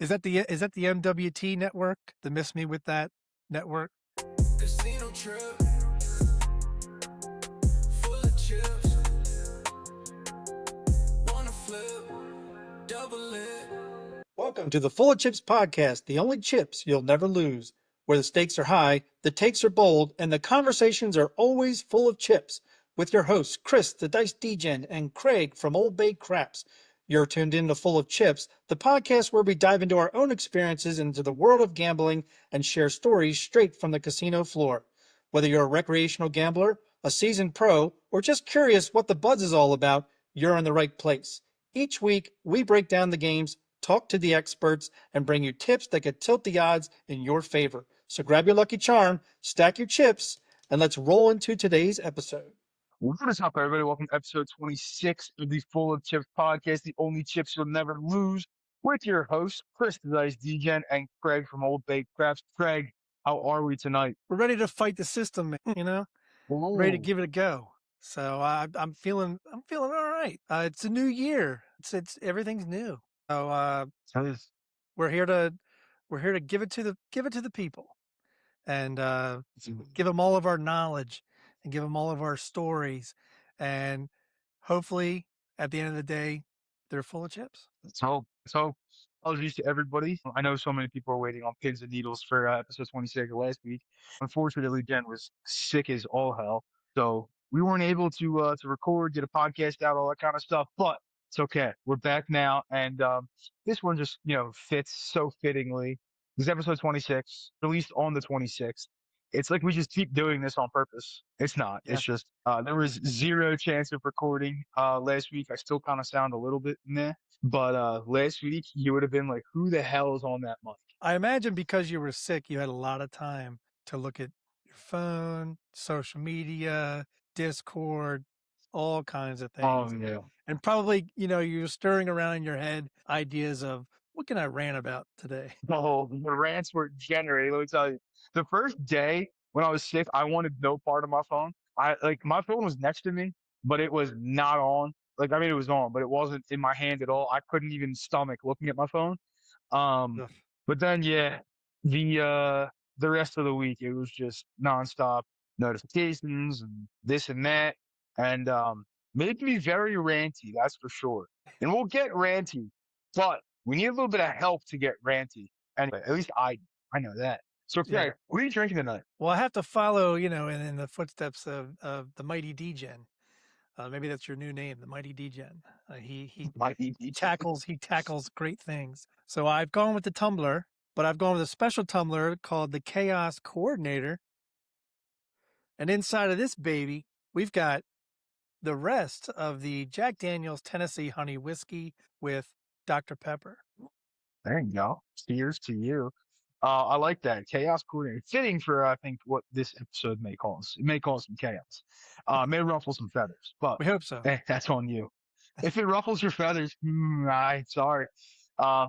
Is that the MWT network? The Miss Me With That network? Casino trip, full of chips. Wanna flip, double it. Welcome to the Full of Chips podcast, the only chips you'll never lose, where the stakes are high, the takes are bold, and the conversations are always full of chips. With your hosts, Chris, the Dice Degen, and Craig from Old Bay Craps. You're tuned in to Full of Chips, the podcast where we dive into our own experiences into the world of gambling and share stories straight from the casino floor. Whether you're a recreational gambler, a seasoned pro, or just curious what the buzz is all about, you're in the right place. Each week, we break down the games, talk to the experts, and bring you tips that could tilt the odds in your favor. So grab your lucky charm, stack your chips, and let's roll into today's episode. What is up, everybody? Welcome to episode 26 of the Full of Chips podcast, the only chips you'll never lose, with your hosts, Chris, the Dice Degen, and Craig from Old Bay Crafts. Craig, how are we tonight? We're ready to fight the system, ready to give it a go. So I'm feeling all right. It's a new year. It's everything's new. So we're here to give it to the people, and give them all of our knowledge and give them all of our stories, and hopefully at the end of the day they're full of chips. So apologies to everybody. I know so many people are waiting on pins and needles for episode 26 of last week. Unfortunately, Jen was sick as all hell, so we weren't able to record, get a podcast out, all that kind of stuff. But it's okay. We're back now, and this one just fits so fittingly. This is episode 26, released on the 26th. It's like we just keep doing this on purpose. It's not. Yeah. It's just there was zero chance of recording last week. I still kind of sound a little bit meh. But last week you would have been like, who the hell is on that mic? I imagine because you were sick, you had a lot of time to look at your phone, social media, Discord, all kinds of Oh things. yeah. And probably, you're stirring around in your head ideas of what can I rant about today? The rants were generated. Let me tell you. The first day when I was sick, I wanted no part of my phone. My phone was next to me, but it was not on. Like I mean it was on, but it wasn't in my hand at all. I couldn't even stomach looking at my phone. Um Ugh. but then yeah, the rest of the week it was just nonstop notifications and this and that. And made me very ranty, that's for sure. And we'll get ranty, but we need a little bit of help to get ranty. Anyway, at least I know that. So Yeah. Craig, what are you drinking tonight? Well, I have to follow, in the footsteps of the mighty Degen. Maybe that's your new name, the mighty Degen. He tackles great things. So I've gone with the tumbler, but I've gone with a special tumbler called the Chaos Coordinator. And inside of this baby, we've got the rest of the Jack Daniel's Tennessee Honey Whiskey with Dr. Pepper. There you go. Cheers to you. I like that. Chaos coordinator. Fitting for, I think, what this episode may cause. It may cause some chaos. May ruffle some feathers, but We hope so. that's on you. If it ruffles your feathers, sorry. I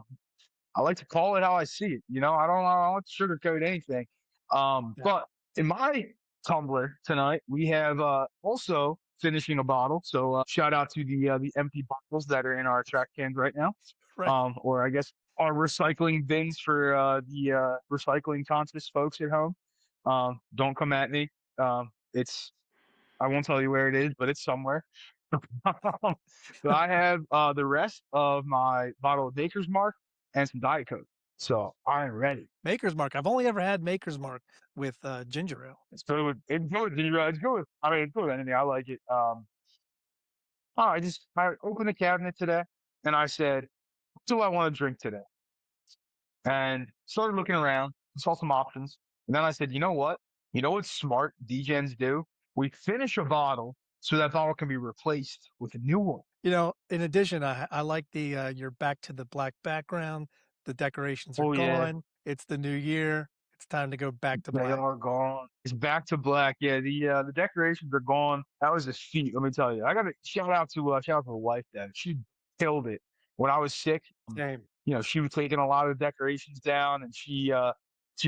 like to call it how I see it. I don't want to sugarcoat anything. Yeah. But in my tumbler tonight, we have also finishing a bottle. So shout out to the empty bottles that are in our track cans right now. Right. Or I guess our recycling bins for the recycling conscious folks at home. Don't come at me. It's I won't tell you where it is, but it's somewhere. So I have the rest of my bottle of Baker's Mark and some Diet Coke. So I'm ready. Maker's Mark. I've only ever had Maker's Mark with ginger ale. It's good with it's good with anything. I like it. I opened the cabinet today and I said, what do I want to drink today? And started looking around, saw some options, and then I said, you know what? You know what smart DGens do? We finish a bottle so that bottle can be replaced with a new one. In addition, I like the you're back to the black background. The decorations are Oh yeah, gone. It's the new year. It's time to go back to they black. are gone. It's back to black. Yeah, the decorations are gone. That was a feat, let me tell you. I got to shout out to the wife. Then she killed it when I was sick. Same. She was taking a lot of the decorations down, and she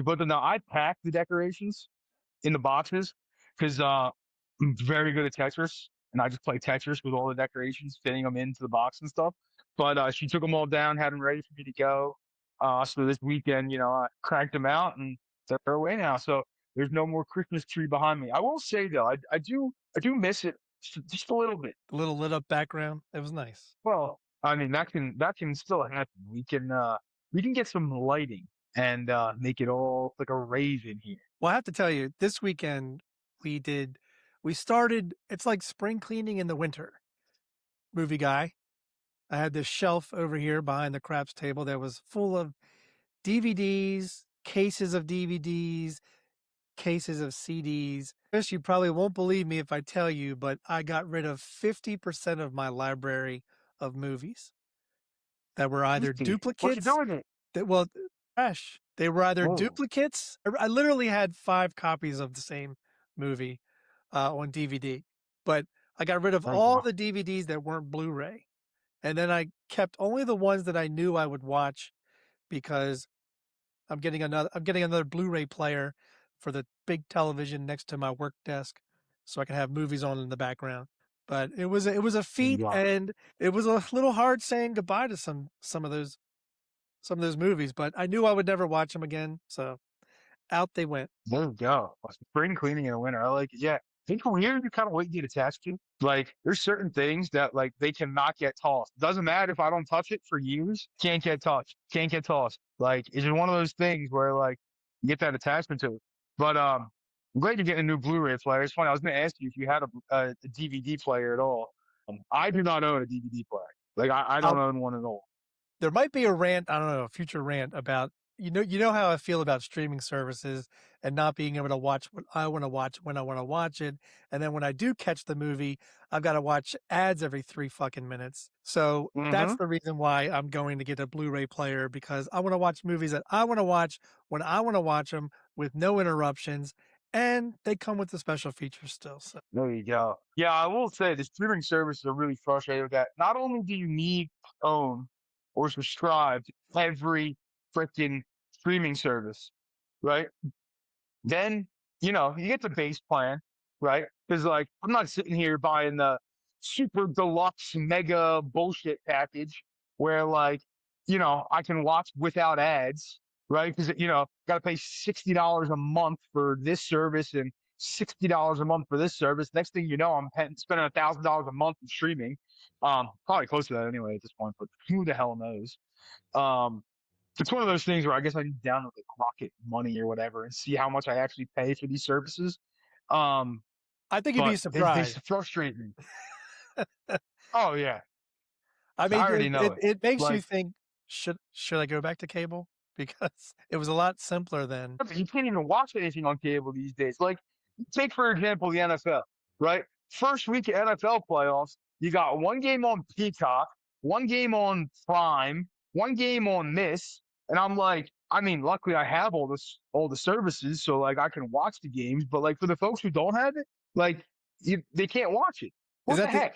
put them down. I packed the decorations in the boxes because I'm very good at Tetris, and I just play Tetris with all the decorations, fitting them into the box and stuff. But she took them all down, had them ready for me to go. So this weekend, I cranked them out and they're away now. So there's no more Christmas tree behind me. I will say though, I do miss it just a little bit. The little lit up background. It was nice. Well, I mean that can still happen. We can get some lighting and make it all like a rave in here. Well, I have to tell you, this weekend we started, it's like spring cleaning in the winter. Movie guy. I had this shelf over here behind the craps table that was full of DVDs, cases of DVDs, cases of CDs. Chris, you probably won't believe me if I tell you, but I got rid of 50% of my library of movies that were either Tasty. What you duplicates, doing it? well, trash. They were either Oh, duplicates. I literally had 5 copies of the same movie on DVD, but I got rid of there you all go. the DVDs that weren't Blu-ray. And then I kept only the ones that I knew I would watch because I'm getting another Blu-ray player for the big television next to my work desk so I can have movies on in the background. But it was a feat, Yeah. and it was a little hard saying goodbye to some of those movies, but I knew I would never watch them again, so out they went. There you go. Spring cleaning in the winter. I like it. Yeah. Think weird, you kind of what you get attached to. Like, there's certain things that like they cannot get tossed. Doesn't matter if I don't touch it for years, can't get touched, can't get tossed. Like, it's just one of those things where like you get that attachment to it. But I'm glad you're getting a new Blu-ray player. It's funny. I was going to ask you if you had a DVD player at all. I do not own a DVD player. Like, I don't I'll own one at all. There might be a rant, I don't know, a future rant about, you know how I feel about streaming services and not being able to watch what I want to watch when I want to watch it. And then when I do catch the movie, I've got to watch ads every 3 fucking minutes. So Mm-hmm. that's the reason why I'm going to get a Blu-ray player, because I want to watch movies that I want to watch when I want to watch them with no interruptions, and they come with the special features still. So There you go. Yeah, I will say the streaming services are really frustrated with that. Not only do you need to own or subscribe to every freaking streaming service, right? Then, you get the base plan, right? Because like I'm not sitting here buying the super deluxe mega bullshit package where like, I can watch without ads, right? Because gotta pay $60 a month for this service and $60 a month for this service. Next thing you know, I'm spending $1,000 a month in streaming. Probably close to that anyway at this point, but who the hell knows? Um, it's one of those things where I guess I need to download like Rocket Money or whatever and see how much I actually pay for these services. Um, I think you'd be but they surprised. frustrate me. Oh yeah, I I mean, already it, know it, it. it makes you Like think, should I go back to cable? Because it was a lot simpler then. you can't even watch anything on cable these days. Like take for example the NFL, right? First week of NFL playoffs, you got one game on Peacock, one game on Prime, one game on this, and I'm like, I mean, luckily I have all the services, so like I can watch the games. But like for the folks who don't have it, like they can't watch it. Is What the that the heck?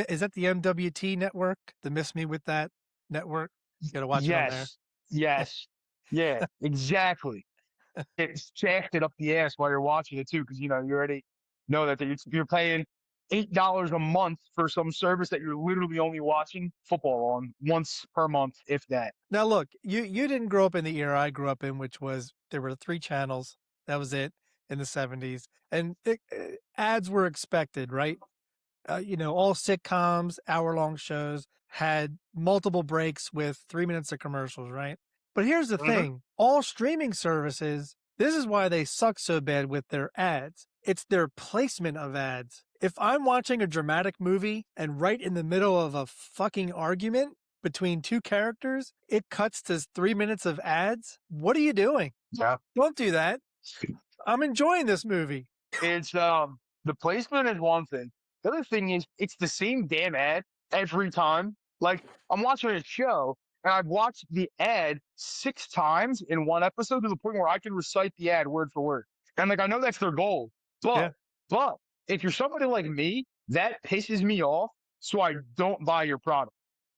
is that the MWT network? The Miss Me With That network? You gotta watch it on there. Yes, yes, yeah, exactly. It's jacked it up the ass while you're watching it too, because you already know that you're paying $8 a month for some service that you're literally only watching football on once per month, if that. Now look, you didn't grow up in the era I grew up in, which was there were 3 channels. That was it in the 70s, and ads were expected, right? All sitcoms, hour-long shows had multiple breaks with 3 minutes of commercials, right? But here's the Hmm. thing, all streaming services, this is why they suck so bad with their ads. It's their placement of ads. If I'm watching a dramatic movie and right in the middle of a fucking argument between 2 characters, it cuts to 3 minutes of ads, what are you doing? Yeah, Don't do that. I'm enjoying this movie. it's the placement is one thing. The other thing is it's the same damn ad every time. Like I'm watching a show and I've watched the ad 6 times in one episode to the point where I can recite the ad word for word. And like I know that's their goal. Yeah. But if you're somebody like me, that pisses me off, so I don't buy your product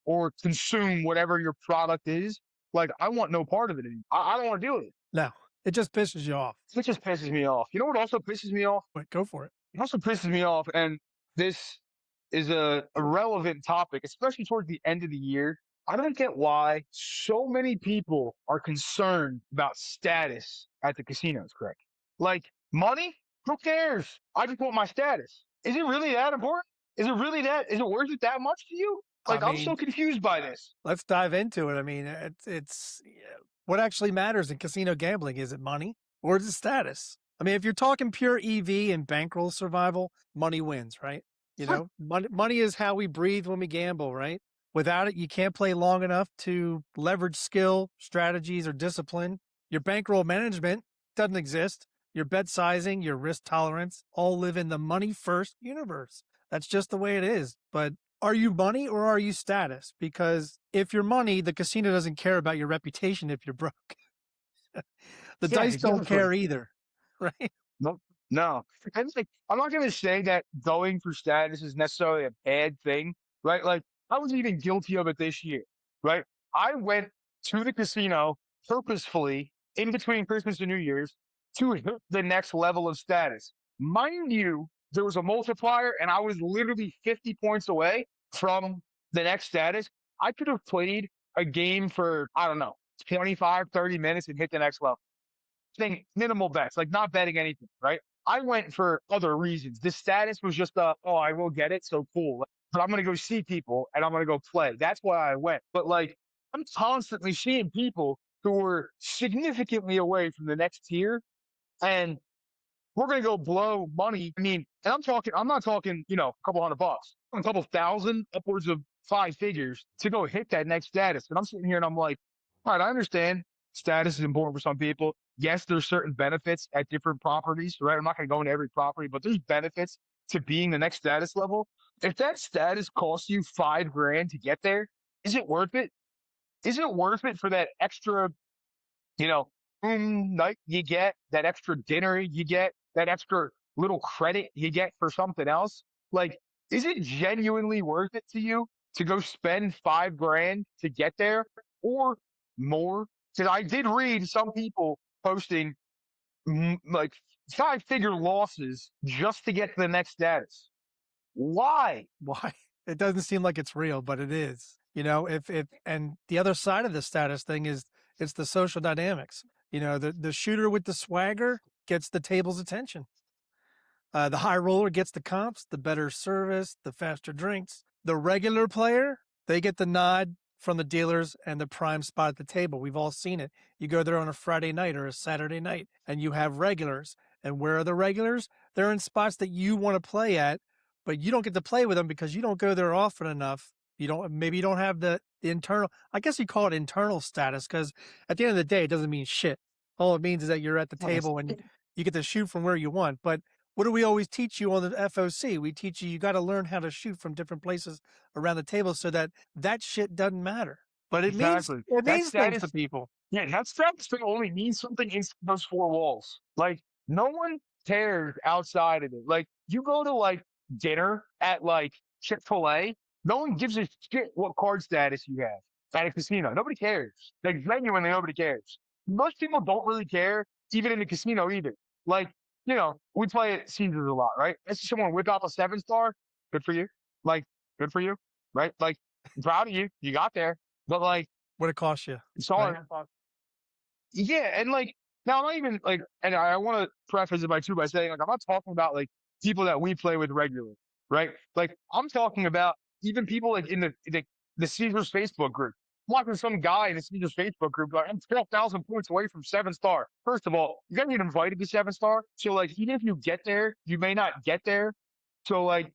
or consume whatever your product is. Like I want no part of it anymore. I don't want to do it. No, it just pisses you off. It just pisses me off. You know what also pisses me off? But go for it. It also pisses me off, and this is a relevant topic, especially towards the end of the year. I don't get why so many people are concerned about status at the casinos, Craig. Like money, who cares? I just want my status. Is it really that important? Is it worth it that much to you? I Like, I'm so mean, confused by this. let's dive into it. I mean, it's what actually matters in casino gambling. Is it money or is it status? I mean, if you're talking pure EV and bankroll survival, money wins, right? You know, money is how we breathe when we gamble, right? Without it, you can't play long enough to leverage skill, strategies, or discipline. Your bankroll management doesn't exist. Your bet sizing, your risk tolerance all live in the money first universe. That's just the way it is. But are you money or are you status? Because if you're money, the casino doesn't care about your reputation if you're broke. The Yeah, dice don't exactly. care either, right? No, no. And like, I'm not going to say that going for status is necessarily a bad thing, right? Like, I was even guilty of it this year, right? I went to the casino purposefully in between Christmas and New Year's to hit the next level of status. Mind you, there was a multiplier, and I was literally 50 points away from the next status. I could have played a game for, I don't know, 25, 30 minutes and hit the next level thing, minimal bets, like not betting anything, right? I went for other reasons. The status was just oh, I will get it, so cool. But I'm gonna go see people and I'm gonna go play. That's why I went. But like I'm constantly seeing people who were significantly away from the next tier and we're going to go blow money. I mean, and I'm not talking, a couple $100, a couple thousand, upwards of 5 figures to go hit that next status. And I'm sitting here and I'm like, all right, I understand status is important for some people. Yes, there's certain benefits at different properties, right? I'm not going to go into every property, but there's benefits to being the next status level. If that status costs you $5,000 to get there, is it worth it? Is it worth it for that extra you know, night you get, that extra dinner you get, that extra little credit you get for something else. Like, is it genuinely worth it to you to go spend $5,000 to get there or more? Because I did read some people posting like 5-figure losses just to get to the next status. Why? Why? It doesn't seem like it's real, but it is. You know, if and the other side of the status thing is it's the social dynamics. You know, the shooter with the swagger gets the table's attention. The high roller gets the comps, the better service, the faster drinks. The regular player, they get the nod from the dealers and the prime spot at the table. We've all seen it. You go there on a Friday night or a Saturday night and you have regulars. And where are the regulars? They're in spots that you want to play at, but you don't get to play with them because you don't go there often enough. Maybe you don't have the internal, I guess you call it internal status because at the end of the day, it doesn't mean shit. All it means is that you're at the table and you get to shoot from where you want. But what do we always teach you on the FOC? We teach you got to learn how to shoot from different places around the table so that shit doesn't matter. But Exactly. it That means things to status people. Yeah, that status thing only means something in those 4 walls. Like, no one cares outside of it. Like, you go to like dinner at like Chick-fil-A, no one gives a shit what card status you have at a casino. Nobody cares. Like, genuinely, nobody cares. Most people don't really care, even in the casino either. Like, we play at Caesars a lot, right? I see someone whip out a 7-star. Good for you. Like, good for you, right? Like, I'm proud of you. You got there. But like, What it costs you. sorry. Right? Yeah, and like now I'm not even like, and I want to preface it by saying like I'm not talking about like people that we play with regularly, right? Like I'm talking about even people like in the Caesars Facebook group. I'm watching some guy in the Caesars Facebook group like I'm 12,000 points away from 7-star. First of all, you gotta get invited to 7-star. So like even if you get there, you may not get there. So like,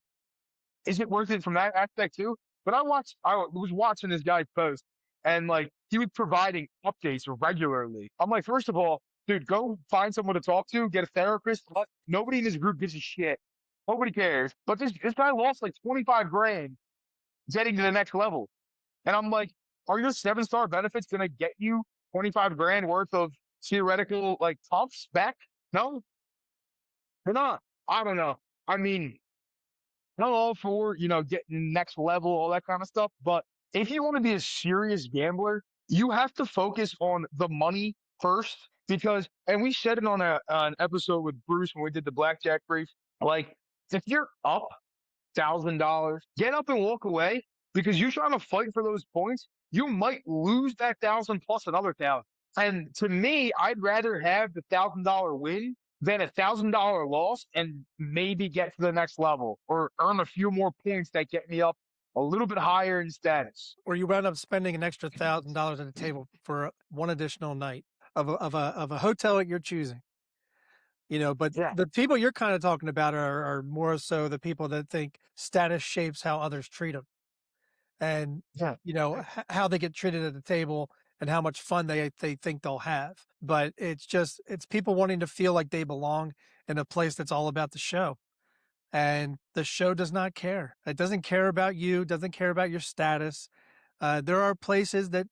is it worth it from that aspect too? But I was watching this guy post and like he was providing updates regularly. I'm like, first of all, dude, go find someone to talk to, get a therapist. Nobody in this group gives a shit. Nobody cares. But this guy lost like 25,000 getting to the next level. And I'm like, are your 7-star benefits gonna get you 25,000 worth of theoretical like pumps back? No, they're not. I don't know. I mean, I'm all for, getting next level, all that kind of stuff. But if you want to be a serious gambler, you have to focus on the money first because, and we said it on an episode with Bruce when we did the Blackjack Brief, like if you're up $1,000, get up and walk away because you're trying to fight for those points. you might lose that 1,000 plus another 1,000. And to me, I'd rather have the $1,000 win than $1,000 loss and maybe get to the next level or earn a few more points that get me up a little bit higher in status. Or you wound up spending an extra $1,000 at a table for one additional night of a hotel that you're choosing. But Yeah, the people you're kind of talking about are more so the people that think status shapes how others treat them, and yeah, how they get treated at the table and how much fun they think they'll have. But it's people wanting to feel like they belong in a place that's all about the show. And the show does not care. It doesn't care about you, doesn't care about your status. There are places that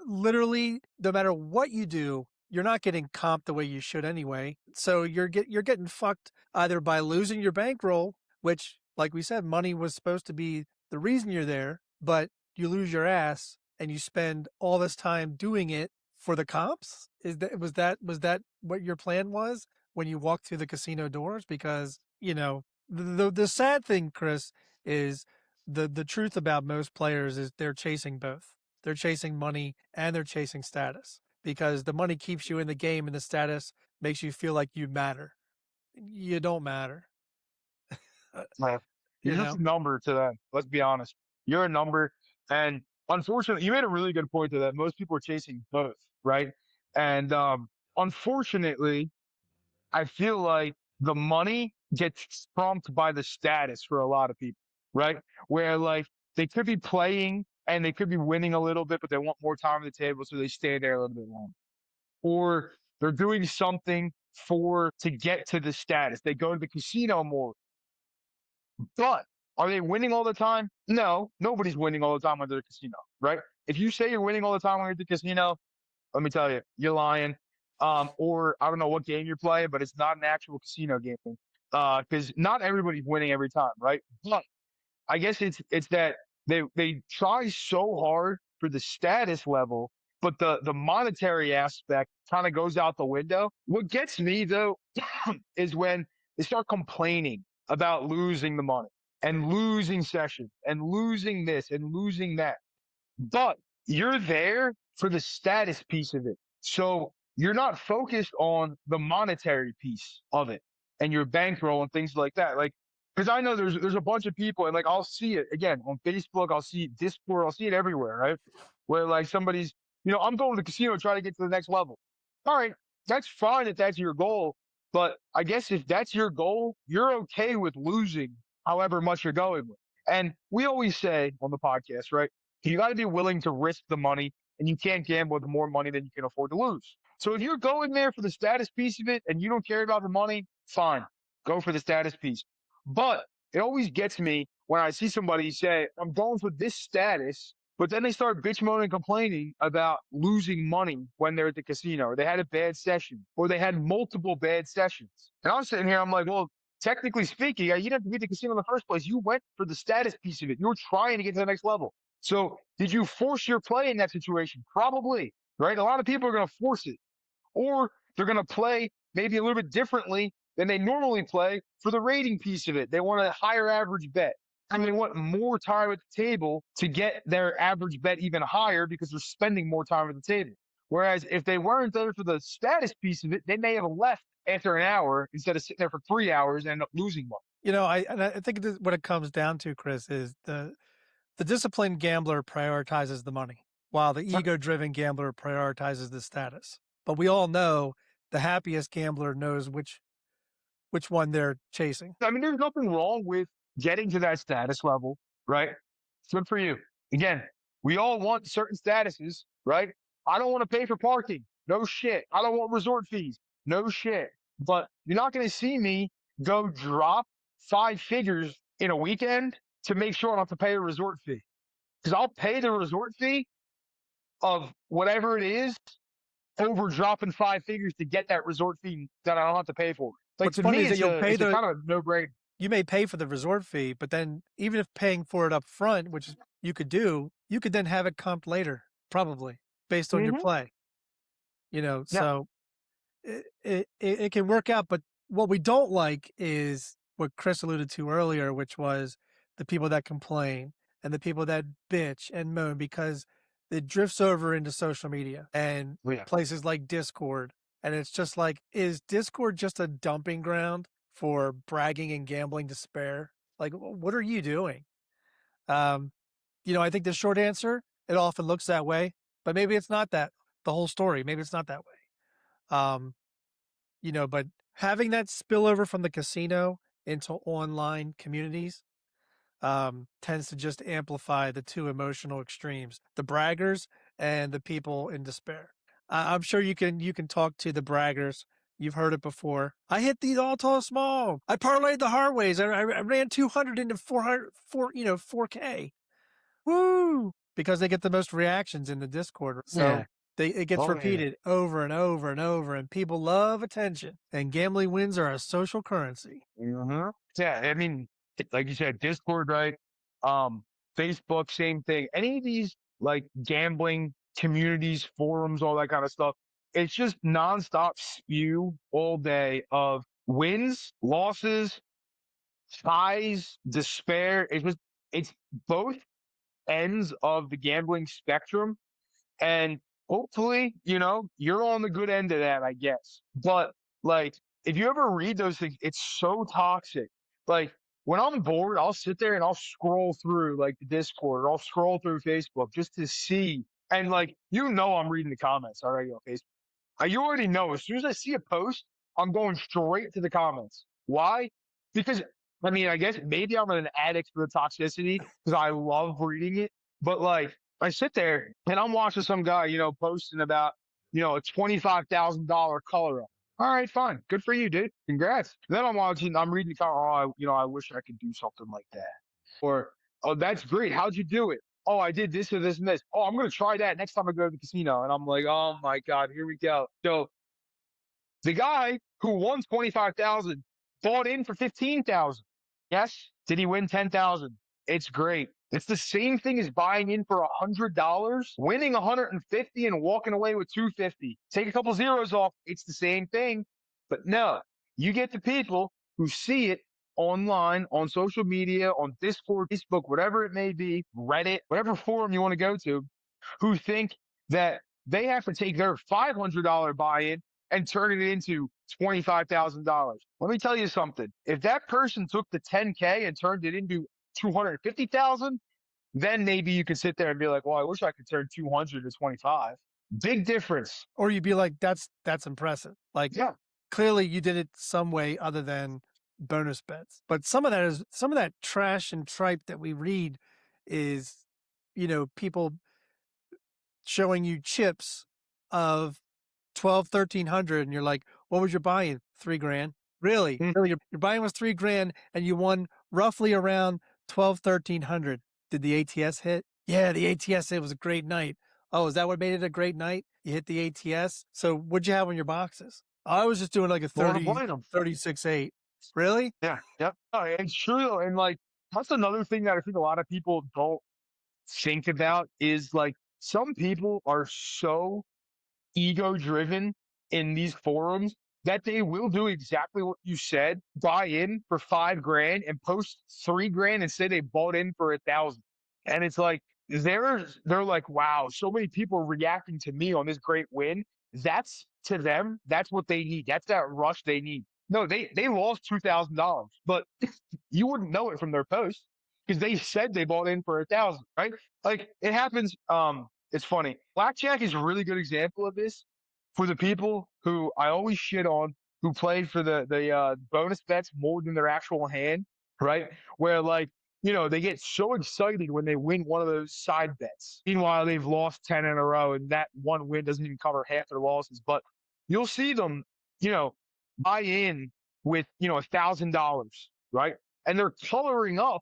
literally, no matter what you do, you're not getting comped the way you should anyway. So you're getting fucked either by losing your bankroll, which, like we said, money was supposed to be the reason you're there, but you lose your ass and you spend all this time doing it for the comps. Was that what your plan was when you walked through the casino doors? Because the sad thing, Chris, is the truth about most players is they're chasing both. They're chasing money and they're chasing status because the money keeps you in the game and the status makes you feel like you matter. You don't matter. yeah. you You're just know? a number to them. Let's be honest. You're a number. And unfortunately, you made a really good point to that. Most people are chasing both, right? And unfortunately, I feel like the money gets trumped by the status for a lot of people, right? Where like they could be playing and they could be winning a little bit, but they want more time at the table, so they stay there a little bit longer. Or they're doing something to get to the status. They go to the casino more. But are they winning all the time? No, nobody's winning all the time at the casino, right? If you say you're winning all the time when you're at the casino, let me tell you, you're lying. Or I don't know what game you're playing, but it's not an actual casino game. Because not everybody's winning every time, right? But I guess it's that they try so hard for the status level, but the monetary aspect kind of goes out the window. What gets me though is when they start complaining about losing the money and losing sessions and losing this and losing that. But you're there for the status piece of it. So you're not focused on the monetary piece of it and your bankroll and things like that. Like, because I know there's a bunch of people and like I'll see it again on Facebook, I'll see it Discord, I'll see it everywhere, right? Where like somebody's, I'm going to the casino trying to get to the next level. All right, that's fine if that's your goal, but I guess if that's your goal, you're okay with losing however much you're going with. And we always say on the podcast, right? You got to be willing to risk the money, and you can't gamble with more money than you can afford to lose. So if you're going there for the status piece of it and you don't care about the money, fine, go for the status piece. But it always gets me when I see somebody say, I'm going for this status, but then they start bitch moaning and complaining about losing money when they're at the casino, or they had a bad session, or they had multiple bad sessions. And I'm sitting here, I'm like, well, technically speaking, you didn't have to be at the casino in the first place. You went for the status piece of it. You were trying to get to the next level. So did you force your play in that situation? Probably, right? A lot of people are going to force it, or they're going to play maybe a little bit differently than they normally play for the rating piece of it. They want a higher average bet. And they want more time at the table to get their average bet even higher because they're spending more time at the table. Whereas if they weren't there for the status piece of it, they may have left after an hour instead of sitting there for 3 hours and end up losing money. I think what it comes down to, Chris, is the disciplined gambler prioritizes the money, while the ego-driven gambler prioritizes the status. But we all know the happiest gambler knows which one they're chasing. I mean, there's nothing wrong with getting to that status level, right? It's good for you. Again, we all want certain statuses, right? I don't want to pay for parking. No shit. I don't want resort fees. No shit. But you're not going to see me go drop 5 figures in a weekend to make sure I don't have to pay a resort fee. Because I'll pay the resort fee of whatever it is over dropping 5 figures to get that resort fee that I don't have to pay for. Like, What's to funny me, is that it's a kind of a no-brainer. you may pay for the resort fee, but then even if paying for it up front, which you could do, you could then have it comped later, probably based on your Mm-hmm. play. Yeah. So it can work out. But what we don't like is what Chris alluded to earlier, which was the people that complain and the people that bitch and moan because it drifts over into social media and Oh, yeah. places like Discord. And it's just like, is Discord just a dumping ground for bragging and gambling despair? Like, what are you doing? Um, I think the short answer, it often looks that way, but maybe it's not that the whole story. Maybe it's not that way. But having that spillover from the casino into online communities tends to just amplify the two emotional extremes, the braggers and the people in despair. I'm sure you can talk to the braggers. You've heard it before. I hit these all tall small. I parlayed the hard ways. I ran 200 into 400, 4K. Woo! Because they get the most reactions in the Discord. So it gets Oh, yeah. repeated over and over and over, and people love attention. And gambling wins are a social currency. Mm-hmm. Yeah, I mean, like you said, Discord, right? Um, Facebook, same thing. Any of these like gambling communities, forums, all that kind of stuff. It's just nonstop spew all day of wins, losses, highs, despair. It's both ends of the gambling spectrum. And hopefully, you're on the good end of that, I guess. But like, if you ever read those things, it's so toxic. Like, when I'm bored, I'll sit there and I'll scroll through like the Discord or I'll scroll through Facebook just to see. And like, I'm reading the comments already on Facebook. You already know as soon as I see a post, I'm going straight to the comments. Why? Because I mean, I guess maybe I'm an addict for the toxicity because I love reading it. But like, I sit there and I'm watching some guy, posting about, a $25,000 color up. All right, fine, good for you, dude. Congrats. Then I'm reading the comment. Oh, I wish I could do something like that. Or, oh, that's great. How'd you do it? Oh, I did this or this and this. Oh, I'm gonna try that next time I go to the casino. And I'm like, oh my God, here we go. So the guy who won 25,000 bought in for 15,000. Yes. Did he win 10,000? It's great. It's the same thing as buying in for $100, winning 150 and walking away with 250. Take a couple zeros off. It's the same thing. But no, you get the people who see it online, on social media, on Discord, Facebook, whatever it may be, Reddit, whatever forum you want to go to, who think that they have to take their $500 buy-in and turn it into $25,000. Let me tell you something. If that person took the 10K and turned it into 250,000, then maybe you could sit there and be like, well, I wish I could turn 200 to 25. Big difference. Or you'd be like, that's impressive. Like, Yeah. clearly you did it some way other than bonus bets. But some of that trash and tripe that we read is, people showing you chips of 12, 1300, and you're like, what was your buy-in? $3,000. Really? Mm. Really? Your buy-in was $3,000 and you won roughly around 12, 1300. Did the ATS hit? Yeah, the ATS, it was a great night. Oh, is that what made it a great night? You hit the ATS? So what'd you have on your boxes? I was just doing like a Lord 30, blame 'em. 36.8. Really? Yeah. Yep. Oh, it's true. And like, that's another thing that I think a lot of people don't think about is like some people are so ego driven in these forums that they will do exactly what you said, buy in for $5,000 and post $3,000 and say they bought in for 1,000. And it's like they're like, wow, so many people reacting to me on this great win. That's to them, that's what they need. That's that rush they need. No, they lost $2,000, but you wouldn't know it from their post because they said they bought in for 1,000, right? Like it happens. It's funny. Blackjack is a really good example of this for the people who I always shit on who played for the bonus bets more than their actual hand, right? Where like, they get so excited when they win one of those side bets. Meanwhile, they've lost 10 in a row and that one win doesn't even cover half their losses. But you'll see them, you know, buy in with, $1,000, right? And they're coloring up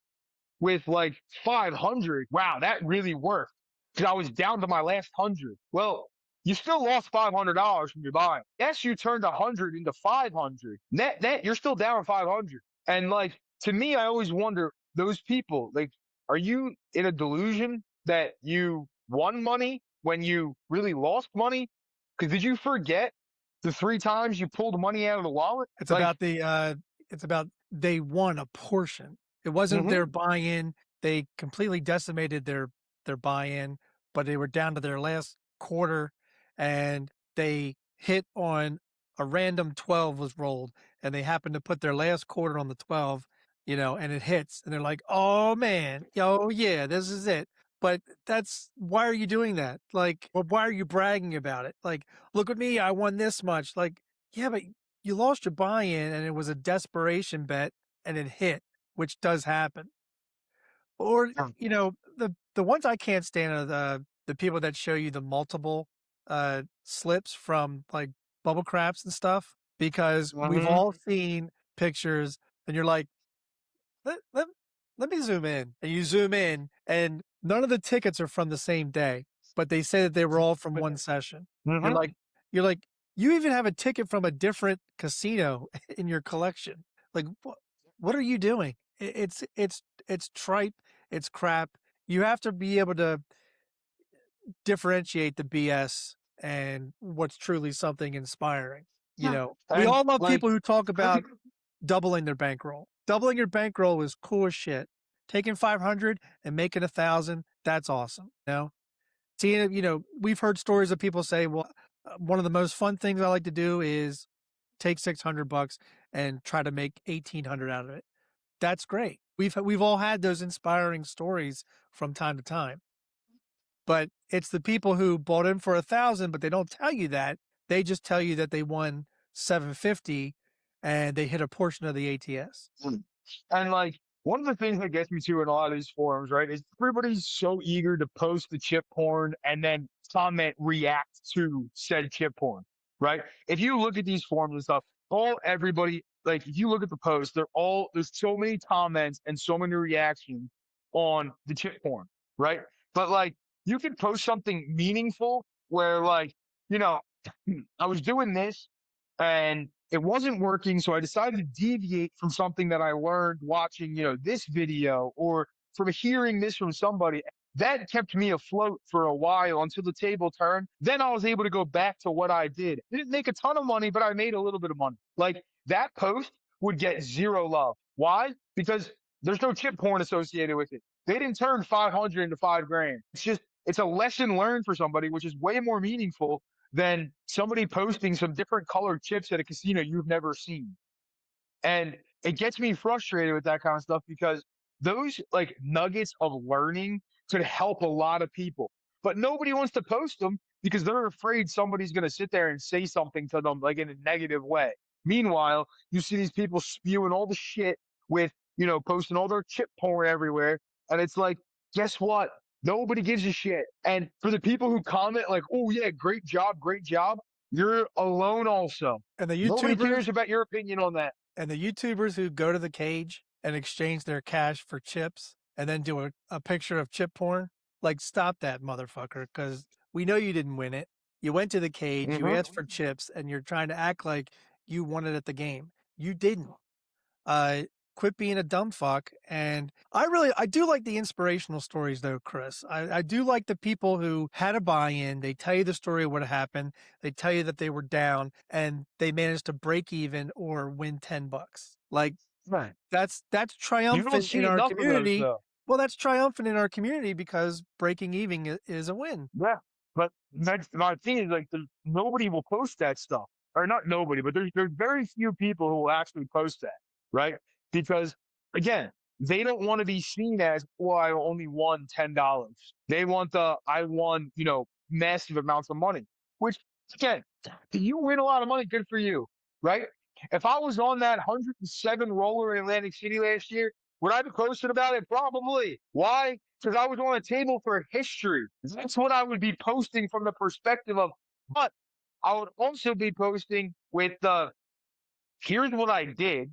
with like 500. Wow, that really worked because I was down to my last 100. Well, you still lost $500 from your buying. Yes, you turned 100 into 500. Net, you're still down 500. And like to me, I always wonder those people. Like, are you in a delusion that you won money when you really lost money? Because did you forget the 3 times you pulled money out of the wallet? It's about they won a portion. It wasn't Mhm. their buy-in. They completely decimated their buy-in, but they were down to their last quarter and they hit on a random 12 was rolled and they happened to put their last quarter on the 12, and it hits and they're like, "Oh man, oh yeah, this is it." But that's why are you doing that? Like, or why are you bragging about it? Like, look at me, I won this much. Like, yeah, but you lost your buy-in and it was a desperation bet and it hit, which does happen. Or, the ones I can't stand are the people that show you the multiple slips from like bubble craps and stuff because we've all seen pictures and you're like, let, let, let me zoom in. And you zoom in and none of the tickets are from the same day, but they say that they were all from one session. You're like, you're like, you even have a ticket from a different casino in your collection. Like, what are you doing? It's tripe. It's crap. You have to be able to differentiate the BS and what's truly something inspiring. We And all love like, people who talk about doubling their bankroll. Doubling your bankroll is cool as shit. Taking 500 and making 1,000, that's awesome. Seeing it, we've heard stories of people say, well, one of the most fun things I like to do is take $600 and try to make 1,800 out of it. That's great. We've all had those inspiring stories from time to time. But it's the people who bought in for 1,000, but they don't tell you that. They just tell you that they won 750 and they hit a portion of the ATS. and like, one of the things that gets me to in a lot of these forums, right, is everybody's so eager to post the chip porn and then comment, react to said chip porn, right? If you look at these forums and stuff, everybody, like, if you look at the posts, there's so many comments and so many reactions on the chip porn, right? But like, you could post something meaningful where, like, you know, I was doing this and it wasn't working. So I decided to deviate from something that I learned watching, this video or from hearing this from somebody. That kept me afloat for a while until the table turned. Then I was able to go back to what I did. I didn't make a ton of money, but I made a little bit of money. Like, that post would get zero love. Why? Because there's no chip porn associated with it. They didn't turn 500 into 5 grand. It's a lesson learned for somebody, which is way more meaningful than somebody posting some different colored chips at a casino you've never seen. And it gets me frustrated with that kind of stuff because those like nuggets of learning could help a lot of people. But nobody wants to post them because they're afraid somebody's going to sit there and say something to them like in a negative way. Meanwhile, you see these people spewing all the shit with, posting all their chip porn everywhere. And it's like, guess what? Nobody gives a shit. And for the people who comment like, "Oh yeah, great job, you're alone also. And the Nobody YouTubers cares about your opinion on that. and the YouTubers who go to the cage and exchange their cash for chips and then do a picture of chip porn, like, stop that motherfucker, because we know you didn't win it. You went to the cage, you asked for chips, and you're trying to act like you won it at the game. You didn't. Uh, Quit being a dumb fuck. And I do like the inspirational stories though, Chris. I do like the people who had a buy-in. They tell you the story of what happened. They tell you that they were down and they managed to break even or win $10. Like, Right. that's You don't triumphant see in our enough of those community. though. Well, that's triumphant in our community because breaking even is a win. Yeah. But my thing is like nobody will post that stuff. Or not nobody, but there's very few people who will actually post that, right? Because again, they don't want to be seen as, well, I only won $10. They want I won, massive amounts of money. Which again, you win a lot of money, good for you, right? If I was on that 107 roller in Atlantic City last year, would I be posting about it? Probably. Why? Because I was on a table for history. That's what I would be posting from the perspective of. But I would also be posting with the here's what I did.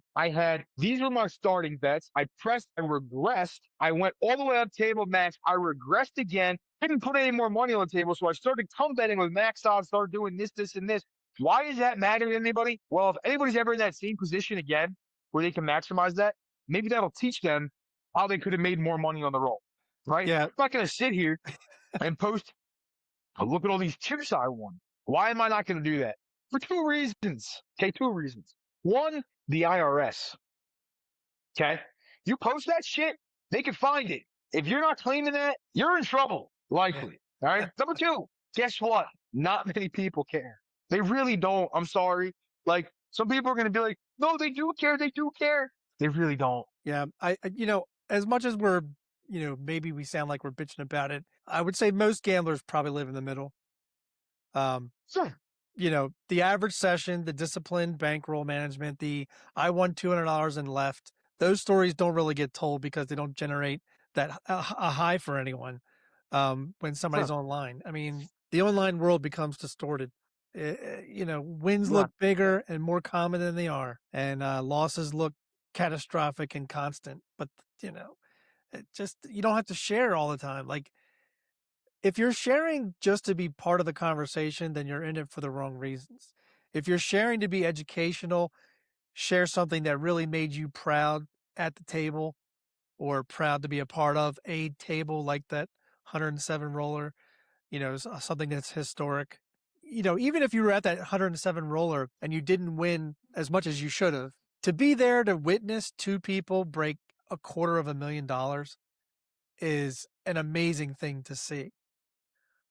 These were my starting bets. I pressed and regressed. I went all the way up table max. I regressed again. Didn't put any more money on the table. So I started come betting with max odds, started doing this, and this. Why does that matter to anybody? Well, if anybody's ever in that same position again where they can maximize that, maybe that'll teach them how they could have made more money on the roll. Right? Yeah. I'm not going to sit here and post, oh, look at all these chips I won. Why am I not going to do that? For two reasons. Okay, two reasons. One, the IRS. Okay? You post that shit, they can find it. If you're not claiming that, you're in trouble, likely. All right. Number two, guess what? Not many people care. They really don't. I'm sorry. Like some people are going to be like, no, they do care. They do care. They really don't. Yeah, as much as we're, maybe we sound like we're bitching about it, I would say most gamblers probably live in the middle. Um, Sure. The average session, the disciplined bankroll management, the I won $200 and left, those stories don't really get told because they don't generate a high for anyone when somebody's Sure. online. I mean, the online world becomes distorted. Wins Yeah. look bigger and more common than they are, and losses look catastrophic and constant. But, you don't have to share all the time. Like, if you're sharing just to be part of the conversation, then you're in it for the wrong reasons. If you're sharing to be educational, share something that really made you proud at the table or proud to be a part of a table like that 107 roller, something that's historic. Even if you were at that 107 roller and you didn't win as much as you should have, to be there to witness two people break $250,000 is an amazing thing to see.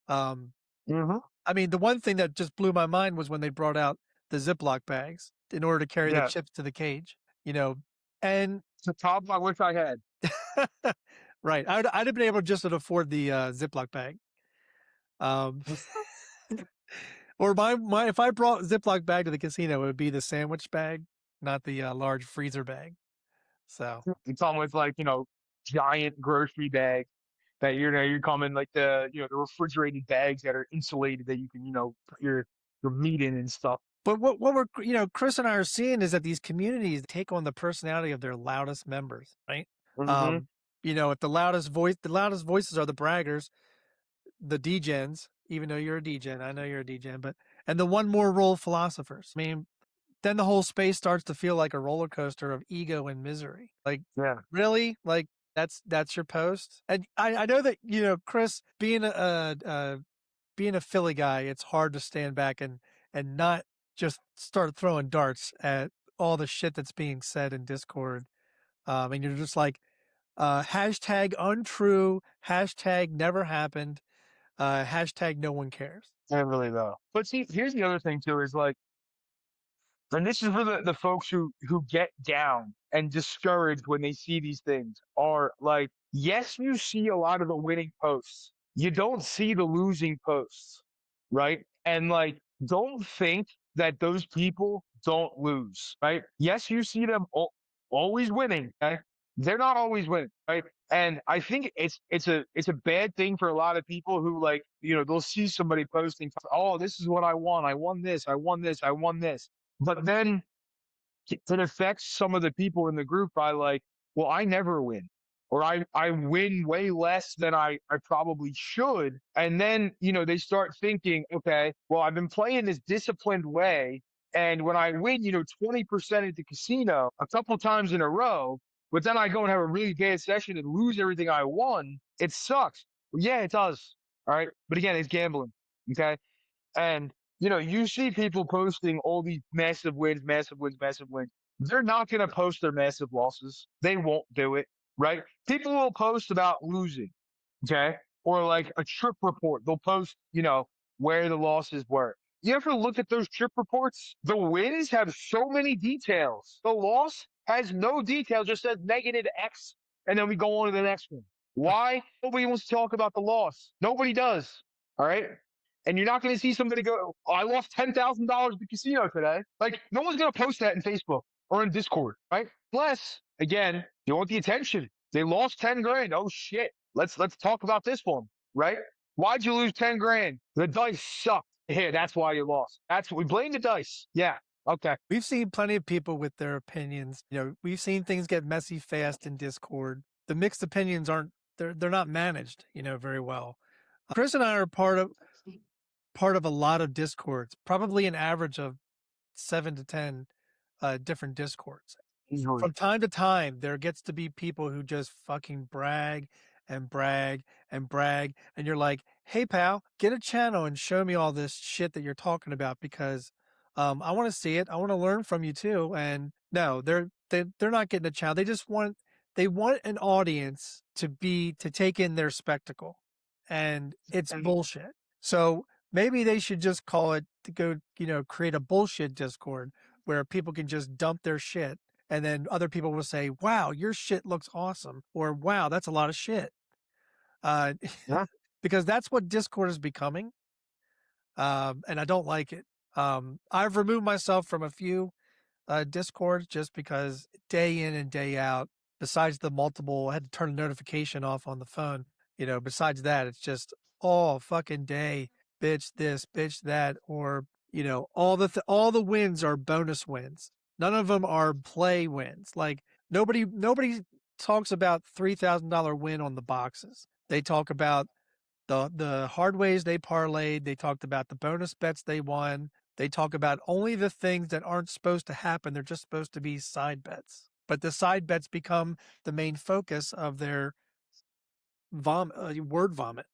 Mm-hmm. I mean, the one thing that just blew my mind was when they brought out the Ziploc bags in order to carry the Yeah. chips to the cage, and It's a problem I wish I had. right. I'd have been able just to afford the Ziploc bag. Um, or if I brought Ziploc bag to the casino, it would be the sandwich bag, not the large freezer bag. So, It's almost like, giant grocery bag that you're coming like the refrigerated bags that are insulated that you can, put your meat in and stuff. but what we're, Chris and I are seeing is that these communities take on the personality of their loudest members, right? Mm-hmm. Um, if the loudest voices are the braggers, the degens, even though you're a degen, I know you're a degen, and the one more role philosophers. I mean, then the whole space starts to feel like a roller coaster of ego and misery. Like, Yeah. really? Like that's your post? And I know that, Chris, being a Philly guy, it's hard to stand back and not just start throwing darts at all the shit that's being said in Discord. And you're just like, hashtag untrue, hashtag never happened, hashtag no one cares. I really though. But see, here's the other thing too, is like, and this is for the folks who get down and discouraged when they see these things, are like, yes, you see a lot of the winning posts. You don't see the losing posts, right? And like, don't think that those people don't lose, right? Yes, you see them always winning, okay? They're not always winning, right? And I think it's a bad thing for a lot of people who, like, they'll see somebody posting, oh, this is what I won. I won this. I won this. I won this. But then it affects some of the people in the group by like, well, I never win. Or I win way less than I probably should. And then, they start thinking, okay, well, I've been playing this disciplined way. And when I win, 20% at the casino a couple times in a row, but then I go and have a really bad session and lose everything I won, it sucks. Well, yeah, it does. All right. But again, it's gambling. Okay. And you see people posting all these massive wins, massive wins, massive wins. They're not going to post their massive losses. They won't do it, right? People will post about losing, okay? Or like a trip report. They'll post, where the losses were. You ever look at those trip reports? The wins have so many details. The loss has no detail, just says negative X, and then we go on to the next one. Why? Nobody wants to talk about the loss. Nobody does. All right. And you're not going to see somebody go, oh, I lost $10,000 at the casino today. Like, no one's going to post that in Facebook or in Discord, right? Plus, again, you want the attention. They lost 10 grand. Oh shit. Let's talk about this one, right? Why'd you lose 10 grand? The dice sucked. Here, that's why you lost. That's what we blame the dice. Yeah. Okay. We've seen plenty of people with their opinions. We've seen things get messy fast in Discord. The mixed opinions they're not managed, very well. Chris and I are part of a lot of Discords, probably an average of 7 to 10 different Discords. Easily. From time to time, there gets to be people who just fucking brag and brag and brag. And you're like, hey, pal, get a channel and show me all this shit that you're talking about because I want to see it. I want to learn from you too. And no, they're not getting a channel. They want an audience to take in their spectacle. and it's bullshit. So maybe they should just call it to go, create a bullshit Discord where people can just dump their shit. And then other people will say, wow, your shit looks awesome. Or wow, that's a lot of shit. Yeah. Because that's what Discord is becoming. And I don't like it. I've removed myself from a few Discord just because day in and day out, besides the multiple, I had to turn a notification off on the phone. Besides that, it's just all fucking day, bitch this, bitch that, or all the wins are bonus wins. None of them are play wins. Like nobody talks about $3,000 win on the boxes. They talk about the hard ways they parlayed. They talked about the bonus bets they won. They talk about only the things that aren't supposed to happen. They're just supposed to be side bets. But the side bets become the main focus of their word vomit.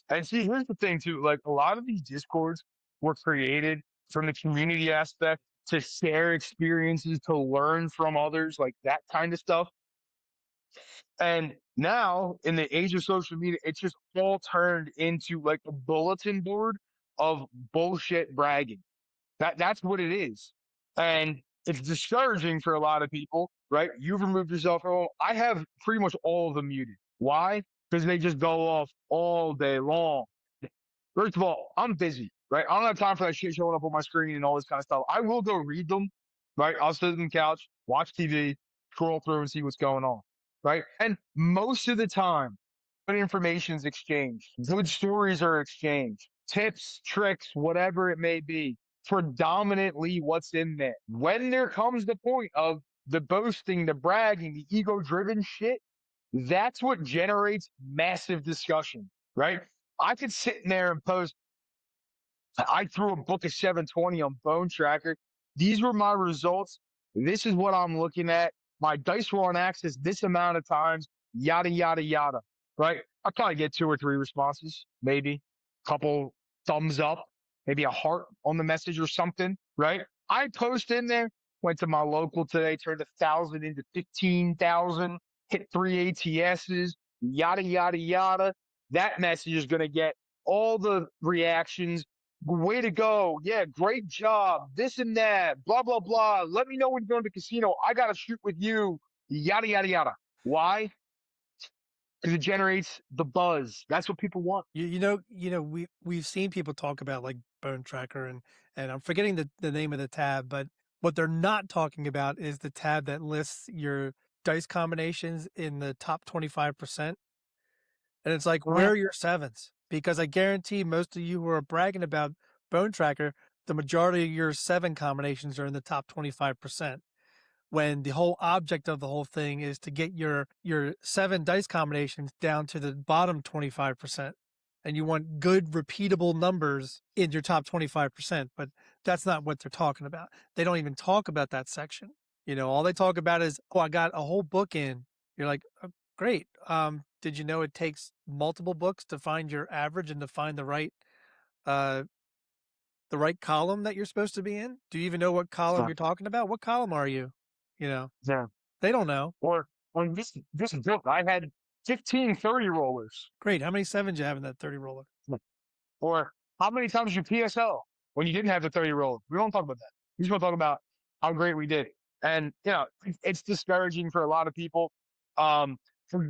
And see, here's the thing too. Like a lot of these discords were created from the community aspect to share experiences, to learn from others, like that kind of stuff. And now in the age of social media, it's just all turned into like a bulletin board of bullshit bragging. That's what it is. And it's discouraging for a lot of people, right? You've removed yourself from I have pretty much all of them muted. Why? Because they just go off all day long. First of all, I'm busy, right? I don't have time for that shit showing up on my screen and all this kind of stuff. I will go read them, right? I'll sit on the couch, watch TV, scroll through and see what's going on, right? And most of the time, good information is exchanged, good stories are exchanged, tips, tricks, whatever it may be. Predominantly what's in there. When there comes the point of the boasting, the bragging, the ego driven shit, that's what generates massive discussion, right? I could sit in there and post, I threw a book of 720 on Bone Tracker. These were my results. This is what I'm looking at. My dice were on access this amount of times, yada, yada, yada, right? I'll probably get 2 or 3 responses, maybe a couple thumbs up, maybe a heart on the message or something, right? I post in there, went to my local today, turned 1,000 into 15,000, hit 3 ATSs, yada, yada, yada. That message is going to get all the reactions. Way to go. Yeah, great job. This and that. Blah, blah, blah. Let me know when you go to the casino. I got to shoot with you. Yada, yada, yada. Why? Because it generates the buzz. That's what people want. We've seen people talk about like Bone Tracker and I'm forgetting the name of the tab, but what they're not talking about is the tab that lists your dice combinations in the top 25%. And it's like, where are your sevens? Because I guarantee most of you who are bragging about Bone Tracker, the majority of your 7 combinations are in the top 25%. When the whole object of the whole thing is to get your 7 dice combinations down to the bottom 25%. And you want good repeatable numbers in your top 25%, but that's not what they're talking about. They don't even talk about that section. All they talk about is, oh, I got a whole book in. You're like, oh, great. Did you know it takes multiple books to find your average and to find uh, the right column that you're supposed to be in? Do you even know what column you're talking about? What column are you? Yeah. They don't know. Or on this book, I had 15 30 rollers. Great. How many 7s you have in that 30 roller? Or how many times you PSL when you didn't have the 30 roller? We don't talk about that. We just want to talk about how great we did. And, it's discouraging for a lot of people. For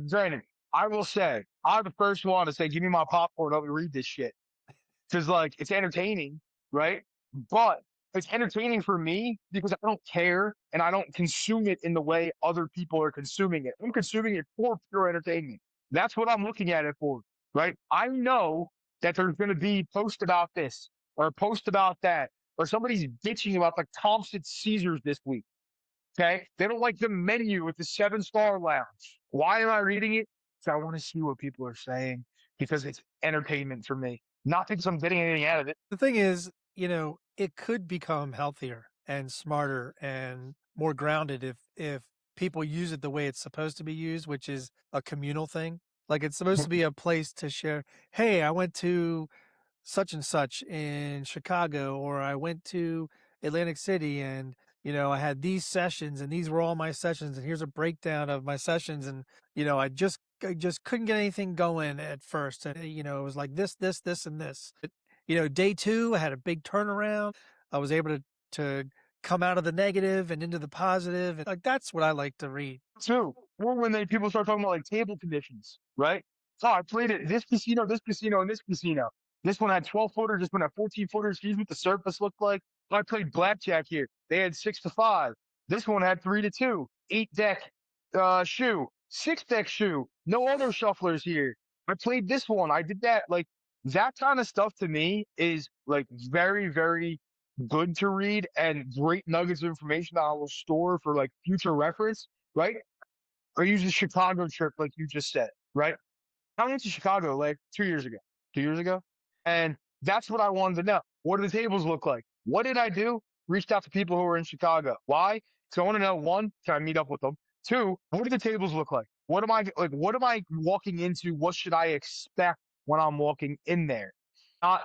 granted, I will say, I'm the first one to say, give me my popcorn, let me read this shit. Because, like, it's entertaining, right? But it's entertaining for me because I don't care and I don't consume it in the way other people are consuming it. I'm consuming it for pure entertainment. That's what I'm looking at it for, right? I know that there's going to be post about this or a post about that, or somebody's bitching about the Thompson Caesars this week. Okay. They don't like the menu with the 7-star lounge. Why am I reading it? Because I want to see what people are saying because it's entertainment for me, not because I'm getting anything out of it. The thing is, it could become healthier and smarter and more grounded if people use it the way it's supposed to be used, which is a communal thing. Like it's supposed to be a place to share, hey, I went to such and such in Chicago, or I went to Atlantic City and, I had these sessions and these were all my sessions and here's a breakdown of my sessions. And, I just I just couldn't get anything going at first. And, it was like this, and this. Day 2, I had a big turnaround. I was able to come out of the negative and into the positive. And like, that's what I like to read. Too. Or when people start talking about like table conditions, right? Oh, I played at this casino, and this casino. This one had 12 footers, this one had 14 footers. Here's what the surface looked like. Oh, I played blackjack here. They had 6-5. This one had 3-2. 8-deck shoe, 6-deck shoe. No auto shufflers here. I played this one. I did that. Like that kind of stuff to me is like very, very good to read and great nuggets of information that I will store for like future reference, right? Or use the Chicago trip, like you just said, right? I went to Chicago like 2 years ago, 2 years ago. And that's what I wanted to know. What do the tables look like? What did I do? Reached out to people who were in Chicago. Why? Because I want to know, one, can I meet up with them? Two, what do the tables look like? What am I walking into? What should I expect when I'm walking in there? How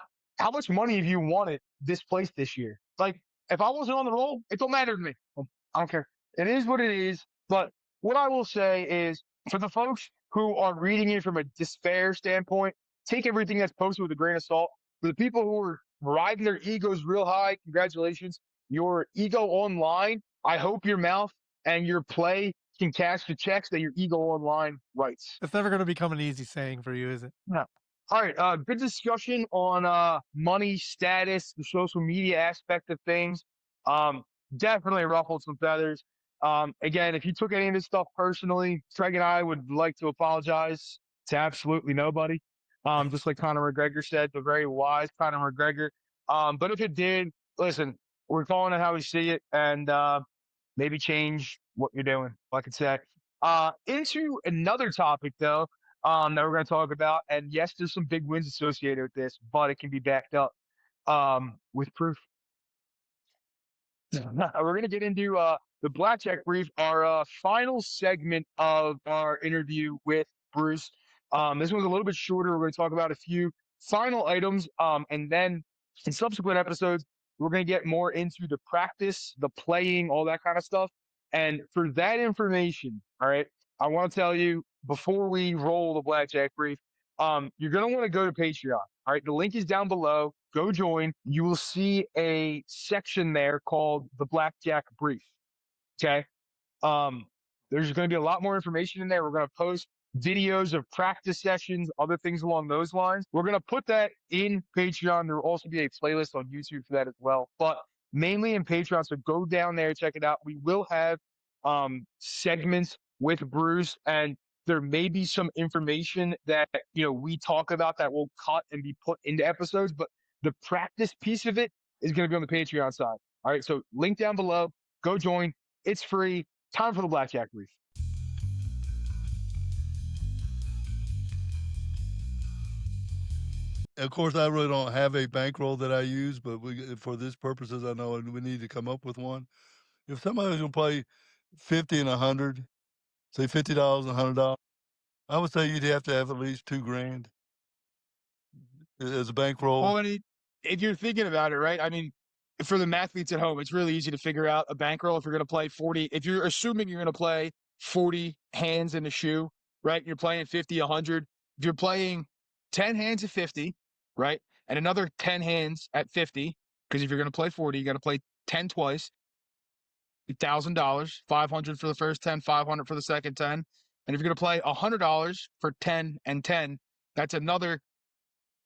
much money have you wanted this place this year? Like, if I wasn't on the roll, it don't matter to me. I don't care. It is what it is. But what I will say is, for the folks who are reading it from a despair standpoint, take everything that's posted with a grain of salt. For the people who are riding their egos real high, congratulations. Your ego online, I hope your mouth and your play can cash the checks that your ego online writes. It's never going to become an easy saying for you, is it? No. All right. Good discussion on money, status, the social media aspect of things. Definitely ruffled some feathers. Again, if you took any of this stuff personally, Craig and I would like to apologize to absolutely nobody. Just like Conor McGregor said, the very wise Conor McGregor. But if it did, listen, we're calling it how we see it, and maybe change what you're doing, like I said. Into another topic though, that we're going to talk about, and yes, there's some big wins associated with this, but it can be backed up with proof. We're going to get into the Blackjack Brief, our final segment of our interview with Bruce. This one's a little bit shorter. We're going to talk about a few final items, and then in subsequent episodes, we're going to get more into the practice, the playing, all that kind of stuff. And for that information, all right, I want to tell you before we roll the Blackjack Brief, you're going to want to go to Patreon. All right, the link is down below. Go join. You will see a section there called the Blackjack Brief. Okay. There's going to be a lot more information in there. We're going to post videos of practice sessions, other things along those lines. We're going to put that in Patreon. There will also be a playlist on YouTube for that as well, but mainly in Patreon. So go down there, check it out. We will have segments with Bruce, and there may be some information that we talk about that will cut and be put into episodes, but the practice piece of it is going to be on the Patreon side. All right, so link down below. Go join. It's free. Time for the Blackjack Brief. Of course, I really don't have a bankroll that I use, but for this purposes, I know we need to come up with one. If somebody's going to play 50 and 100, say $50 and $100, I would say you'd have to have at least $2,000 as a bankroll. Well, if you're thinking about it, right? I mean, for the mathletes at home, it's really easy to figure out a bankroll if you're going to play 40. If you're assuming you're going to play 40 hands in a shoe, right? You're playing 50, 100. If you're playing 10 hands at 50, right? And another 10 hands at 50, because if you're going to play 40, you got to play 10 twice. $1,000, 500 for the first 10, 500 for the second 10. And if you're going to play $100 for 10 and 10, that's another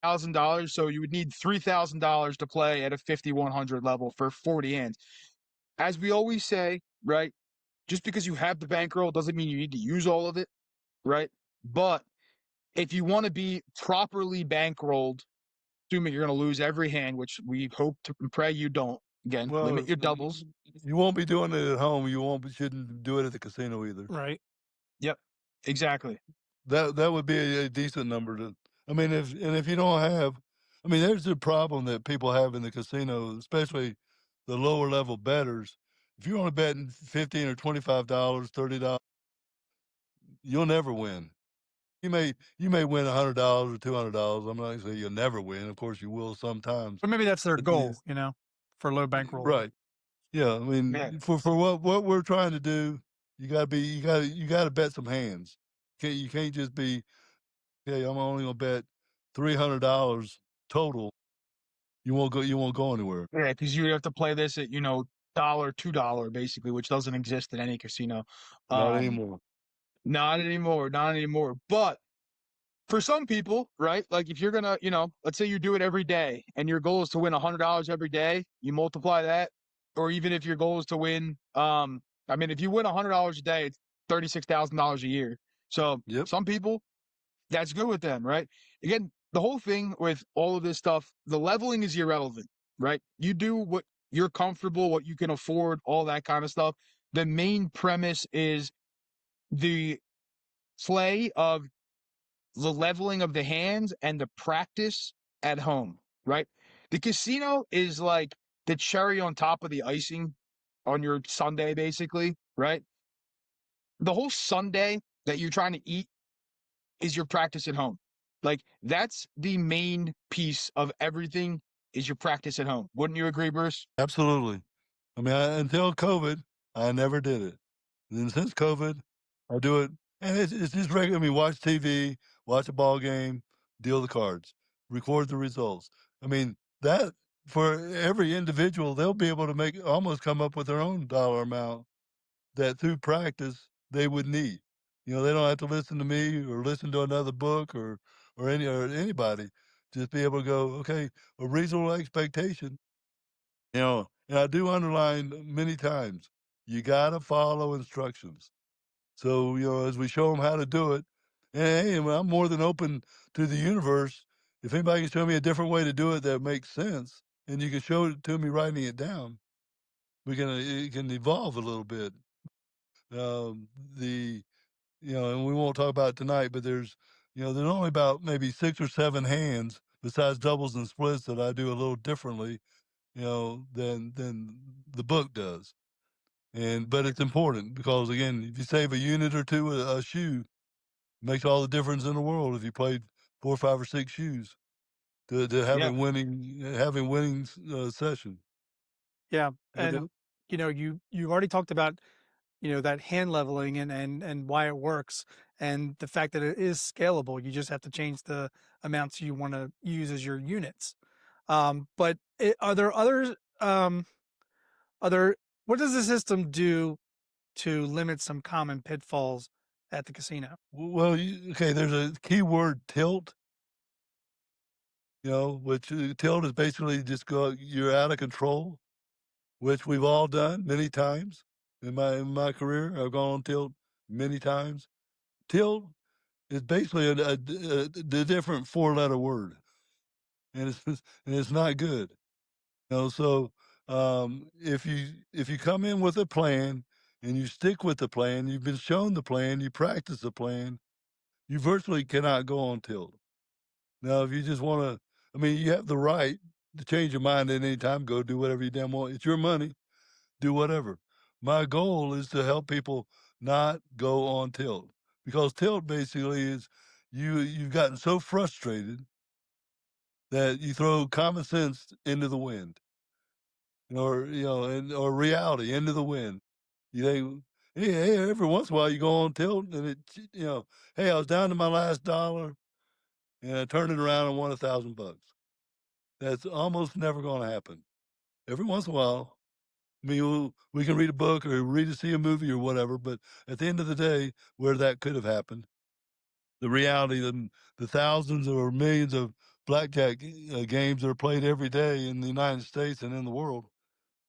$1,000. So you would need $3,000 to play at a 5,100 level for 40 hands. As we always say, right? Just because you have the bankroll doesn't mean you need to use all of it, right? But if you want to be properly bankrolled, assuming you're going to lose every hand, which we hope to pray you don't. Again, limit your doubles. You won't be doing it at home. Shouldn't do it at the casino either. Right. Yep. Exactly. That would be a decent number to. I mean, if you don't have, I mean, there's a problem that people have in the casino, especially the lower level bettors. If you're only betting $15 or $25, $30, you'll never win. You may win $100 or $200. I'm not going to say you'll never win. Of course, you will sometimes. But maybe that's their goal, for low bankroll. Right. Yeah. I mean, for what we're trying to do, you got to bet some hands. You can't just be, okay, I'm only gonna bet $300 total. You won't go anywhere. Yeah, because you have to play this at, dollar, $2 basically, which doesn't exist in any casino. Not Um, anymore. Not anymore, not anymore. But for some people, right? Like if you're gonna, let's say you do it every day and your goal is to win $100 every day, you multiply that, or even if your goal is to win, I mean, if you win $100 a day, it's $36,000 a year. So Yep. some people, that's good with them, right? Again, the whole thing with all of this stuff, the leveling is irrelevant, right? You do what you're comfortable, what you can afford, all that kind of stuff. The main premise is the play of the leveling of the hands and the practice at home, right? The casino is like the cherry on top of the icing on your Sunday, basically, right? The whole Sunday that you're trying to eat is your practice at home. Like that's the main piece of everything is your practice at home. Wouldn't you agree, Bruce? Absolutely. I mean, until COVID, I never did it. And then since COVID, I do it, and it's just regular. I mean, watch TV, watch a ball game, deal the cards, record the results. I mean, that for every individual, they'll be able to make almost come up with their own dollar amount that through practice they would need. They don't have to listen to me or listen to another book or anybody. Just be able to go, okay, a reasonable expectation. And I do underline many times, you gotta follow instructions. So, as we show them how to do it, and hey, I'm more than open to the universe. If anybody can show me a different way to do it that makes sense, and you can show it to me writing it down, it can evolve a little bit. Um, the and we won't talk about it tonight, but there's only about maybe 6 or 7 hands besides doubles and splits that I do a little differently, than the book does. But it's important because again, if you save a unit or two a shoe, makes all the difference in the world if you played 4, 5, or 6 shoes to Yeah. having winning session. Yeah, No and doubt. you've already talked about that hand leveling and why it works and the fact that it is scalable. You just have to change the amounts you want to use as your units. But are there other other what does the system do to limit some common pitfalls at the casino? Well, okay, there's a keyword tilt. Which tilt is basically just you're out of control, which we've all done many times in my career. I've gone on tilt many times. Tilt is basically the different 4-letter word, and it's not good. So if you come in with a plan and you stick with the plan, you've been shown the plan, you practice the plan, you virtually cannot go on tilt. Now, if you just want to, I mean, you have the right to change your mind at any time. Go do whatever you damn want. It's your money. Do whatever. My goal is to help people not go on tilt because tilt basically is you've gotten so frustrated that you throw common sense into the wind, or reality into the wind. You think, hey, every once in a while you go on tilt, and hey, I was down to my last dollar, and I turned it around and won $1,000. That's almost never going to happen. Every once in a while, I mean, we can read a book or see a movie or whatever, but at the end of the day, where that could have happened, the reality, the thousands or millions of blackjack games that are played every day in the United States and in the world,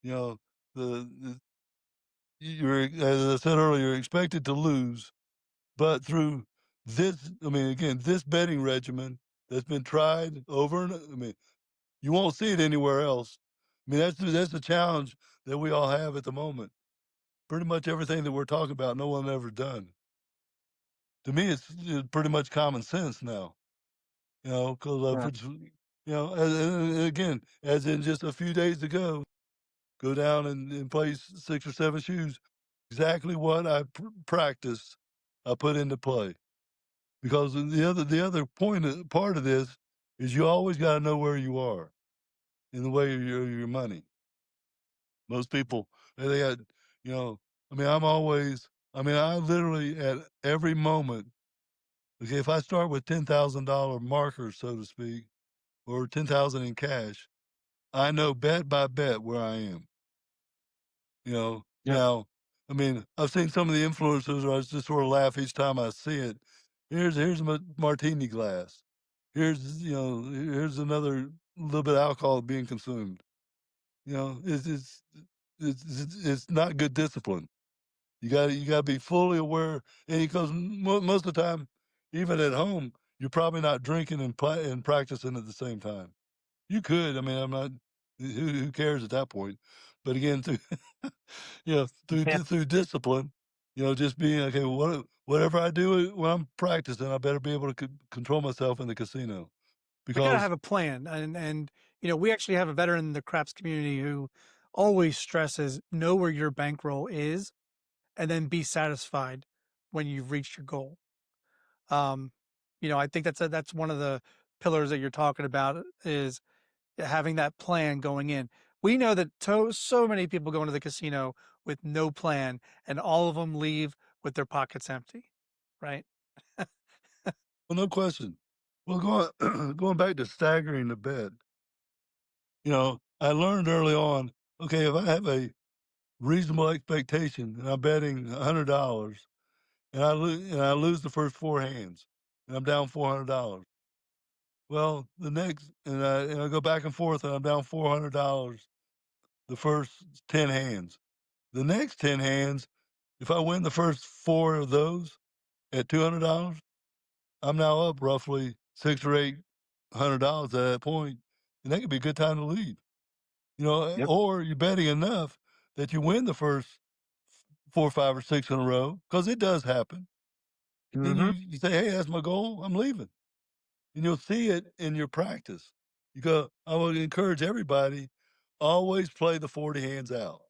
you know, the as I said earlier, you're expected to lose, but through this, I mean, again, this betting regimen that's been tried over and I mean, you won't see it anywhere else. I mean, that's the challenge that we all have at the moment. Pretty much everything that we're talking about, no one ever done. To me, it's pretty much common sense now. Because Yeah. and again, as in just a few days ago, go down and play 6 or 7 shoes. Exactly what I practiced, I put into play. Because the other part of this is you always got to know where you are in the way of your money. Most people, they got, you know, I mean, I literally at every moment Okay, if I start with $10,000 markers, so to speak, or 10,000 in cash, I know bet by bet where I am. You know, Yep. now, I mean, I've seen some of the influencers where I just sort of laugh each time I see it. Here's a martini glass. Here's another little bit of alcohol being consumed. You know, it's not good discipline. You gotta be fully aware, and because most of the time, even at home, you're probably not drinking and practicing at the same time. You could, I mean, I'm not. Who cares at that point? But again, through Yeah. through discipline, just being okay. Whatever I do when I'm practicing, I better be able to control myself in the casino We gotta because have a plan, and we actually have a veteran in the craps community who always stresses know where your bankroll is, and then be satisfied when you've reached your goal. Um, I think that's one of the pillars that you're talking about is having that plan going in. We know that so many people go into the casino with no plan, and all of them leave with their pockets empty, right? well, no question. Well, going going back to staggering the bet, I learned early on. Okay, if I have a reasonable expectation and I'm betting $100 and I lose the first four hands and I'm down $400. Well, the next and I go back and forth and I'm down $400 the first 10 hands. The next 10 hands, if I win the first four of those at $200, I'm now up roughly six or $800 at that point, and that could be a good time to leave. Yep. Or you're betting enough that you win the first four, five, or six in a row because it does happen. Then Hmm. you say, "Hey, that's my goal. I'm leaving," and you'll see it in your practice. You go. I would encourage everybody always play the 40 hands out.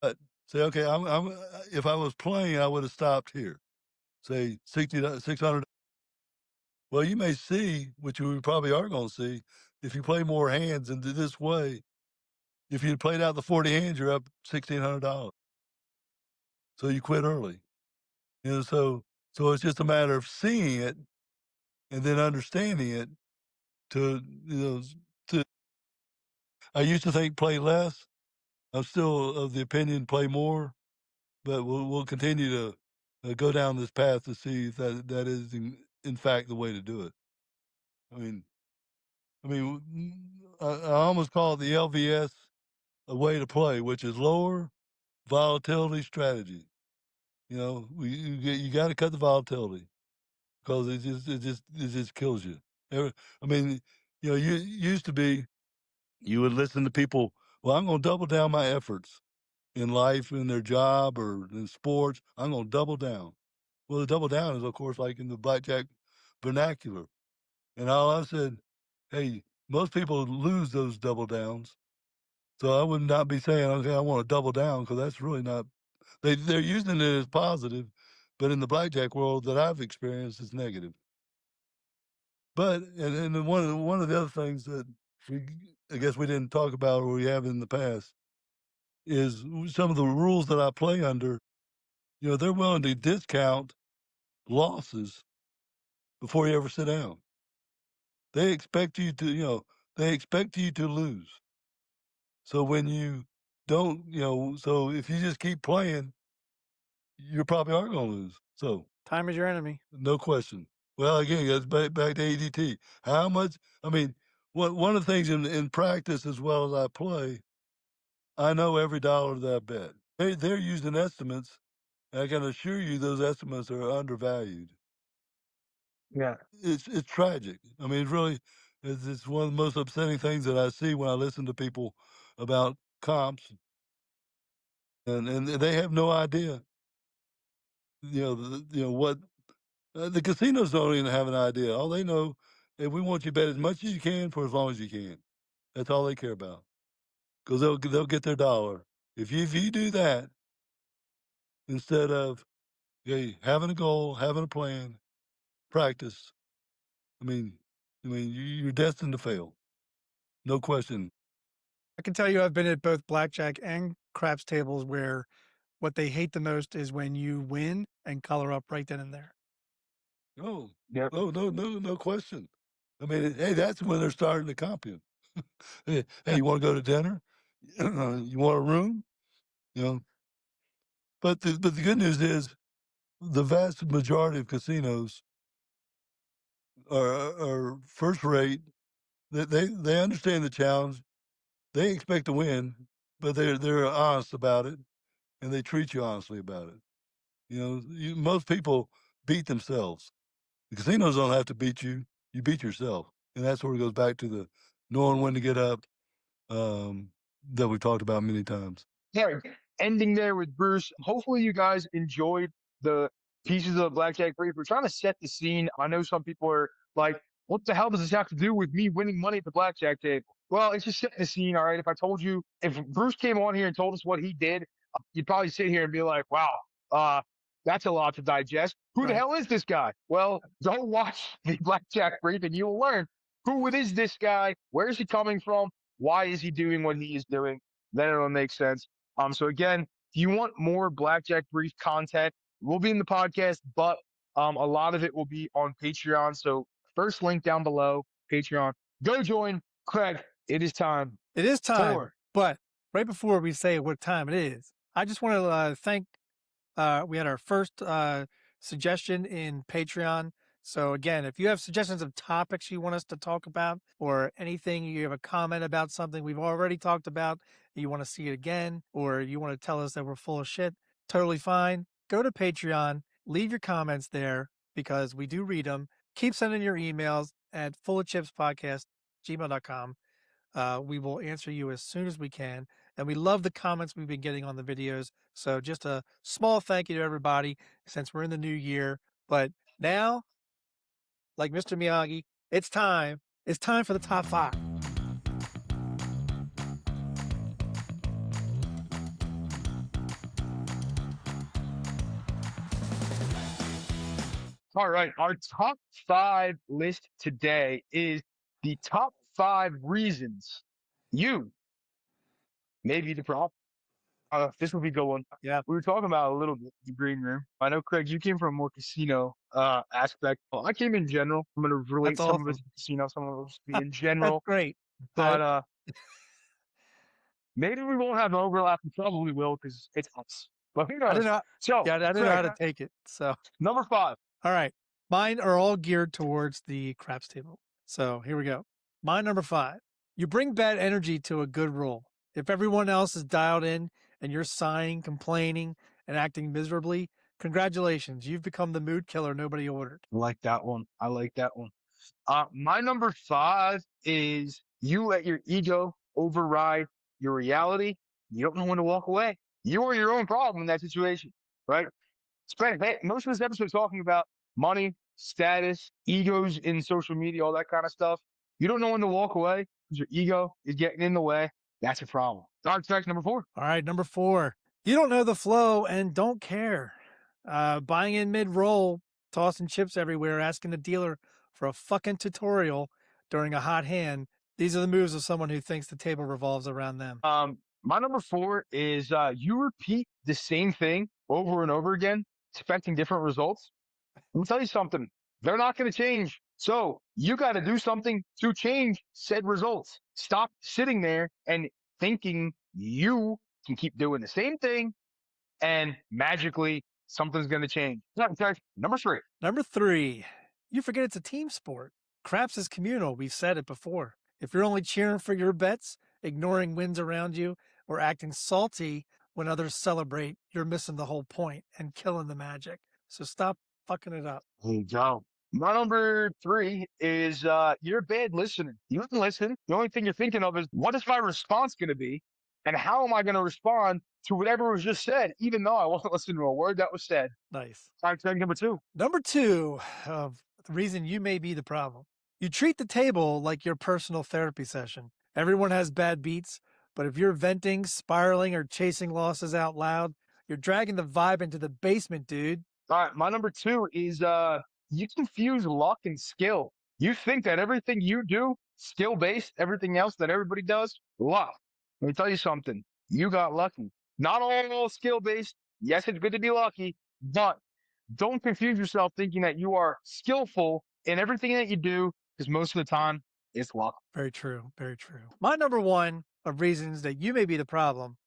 But say, okay, if I was playing, I would have stopped here. Say 600. Well, you may see, which we probably are going to see, if you play more hands and do this way. If you played out the 40 hands, you're up $1,600. So you quit early. So it's just a matter of seeing it and then understanding it to you know to I used to think play less. I'm still of the opinion play more, but we'll continue to go down this path to see if that is in fact the way to do it. I mean, I almost call it the LVS a way to play, which is lower volatility strategy. You got to cut the volatility because it just kills you. I mean, you used to be you would listen to people. Well, I'm going to double down my efforts in life, in their job, or in sports. I'm going to double down. Well, the double down is, of course, like in the blackjack vernacular. And all I said, hey, most people lose those double downs. So I would not be saying, okay, I want to double down because that's really not. They're using it as positive, but in the blackjack world that I've experienced, it's negative. But and then one of the other things that I guess we didn't talk about or we have in the past is some of the rules that I play under. They're willing to discount losses before you ever sit down. They expect you to, they expect you to lose. So when you don't, so if you just keep playing, you probably are going to lose. So Time is your enemy. no question. Well, again, that's back to ADT. How much? I mean, one of the things in practice as well as I play, I know every dollar that I bet. They're using estimates, and I can assure you those estimates are undervalued. Yeah. It's tragic. I mean, it's one of the most upsetting things that I see when I listen to people about comps, and they have no idea. What the casinos don't even have an idea. All they know is we want you to bet as much as you can for as long as you can. That's all they care about because they'll get their dollar if you do that instead of having a goal, having a plan, practice. I mean, you're destined to fail, no question. I can tell you I've been at both blackjack and craps tables where what they hate the most is when you win and color up right then and there. Oh, Yep. no question. I mean, hey, that's when they're starting to comp you. Hey, you want to go to dinner? You want a room? You know. But the good news is the vast majority of casinos are first rate. They understand the challenge. They expect to win, but they're honest about it, and they treat you honestly about it. You know, most people beat themselves. The casinos don't have to beat you; you beat yourself, and that's where it goes back to the knowing when to get up, that we've talked about many times. Yeah, ending there with Bruce. Hopefully, you guys enjoyed the pieces of Blackjack Brief. We're trying to set the scene. I know some people are like, what the hell does this have to do with me winning money at the blackjack table? Well, it's just setting the scene, all right? If I told you, if Bruce came on here and told us what he did, you'd probably sit here and be like, wow, uh, that's a lot to digest. Who the Right. hell is this guy? Well, go watch the Blackjack Brief and you'll learn who it is this guy, where is he coming from, why is he doing what he is doing. Then it'll make sense. So again, if you want more Blackjack Brief content, we'll be in the podcast, but a lot of it will be on Patreon. So first link down below, Patreon. Go join. Craig, it is time. It is time. For But right before we say what time it is, I just want to thank. We had our first suggestion in Patreon. So again, if you have suggestions of topics you want us to talk about, or anything, you have a comment about something we've already talked about, you want to see it again, or you want to tell us that we're full of shit, totally fine. Go to Patreon, leave your comments there because we do read them. Keep sending your emails at fullofchipspodcast@gmail.com. We will answer you as soon as we can. And we love the comments we've been getting on the videos. So just a small thank you to everybody since we're in the new year. But now, like Mr. Miyagi, it's time. It's time for the top 5. all right, our top 5 list today is the top 5 reasons you may be the problem. This will be good one. Yeah, We were talking about a little bit the green room. I know, Craig, you came from a more casino aspect. Well, I came in general. I'm going to relate that's some of it awesome. to casino, some of it to be in That's general. great. But maybe we won't have overlap. We probably will because it's us. But who I don't knows? know. So, Yeah, I don't know how Craig, to take it. So, number 5. all right. Mine are all geared towards the craps table. So here we go. My number 5. You bring bad energy to a good roll. If everyone else is dialed in and you're sighing, complaining, and acting miserably, congratulations. You've become the mood killer nobody ordered. I like that one. I like that one. My number 5 is you let your ego override your reality. You don't know when to walk away. You are your own problem in that situation, right? Most of this episode is talking about money, status, egos in social media, all that kind of stuff. You don't know when to walk away because your ego is getting in the way. That's a problem. Dark fact number 4. All right, number 4. You don't know the flow and don't care. Buying in mid roll, tossing chips everywhere, asking the dealer for a fucking tutorial during a hot hand. These are the moves of someone who thinks the table revolves around them. My number 4 is you repeat the same thing over and over again, expecting different results. Let me tell you something. They're not going to change. So you got to do something to change said results. Stop sitting there and thinking you can keep doing the same thing and magically something's going to change. Number 3. Number 3, you forget it's a team sport. Craps is communal. We've said it before. If you're only cheering for your bets, ignoring wins around you, or acting salty when others celebrate, you're missing the whole point and killing the magic. So stop fucking it up. There you go. My number 3 is you're a bad listener. You didn't listen. The only thing you're thinking of is what is my response going to be, and how am I going to respond to whatever was just said, even though I wasn't listening to a word that was said. Nice. Time check number 2. Number 2 of the reason you may be the problem. You treat the table like your personal therapy session. Everyone has bad beats, but if you're venting, spiraling, or chasing losses out loud, you're dragging the vibe into the basement, dude. All right, my number 2 is you confuse luck and skill. You think that everything you do, skill based, everything else that everybody does, luck. Let me tell you something. You got lucky. Not all skill based. Yes, it's good to be lucky, but Don't confuse yourself thinking that you are skillful in everything that you do, because most of the time it's luck. Very true. Very true. My number one of reasons that you may be the problem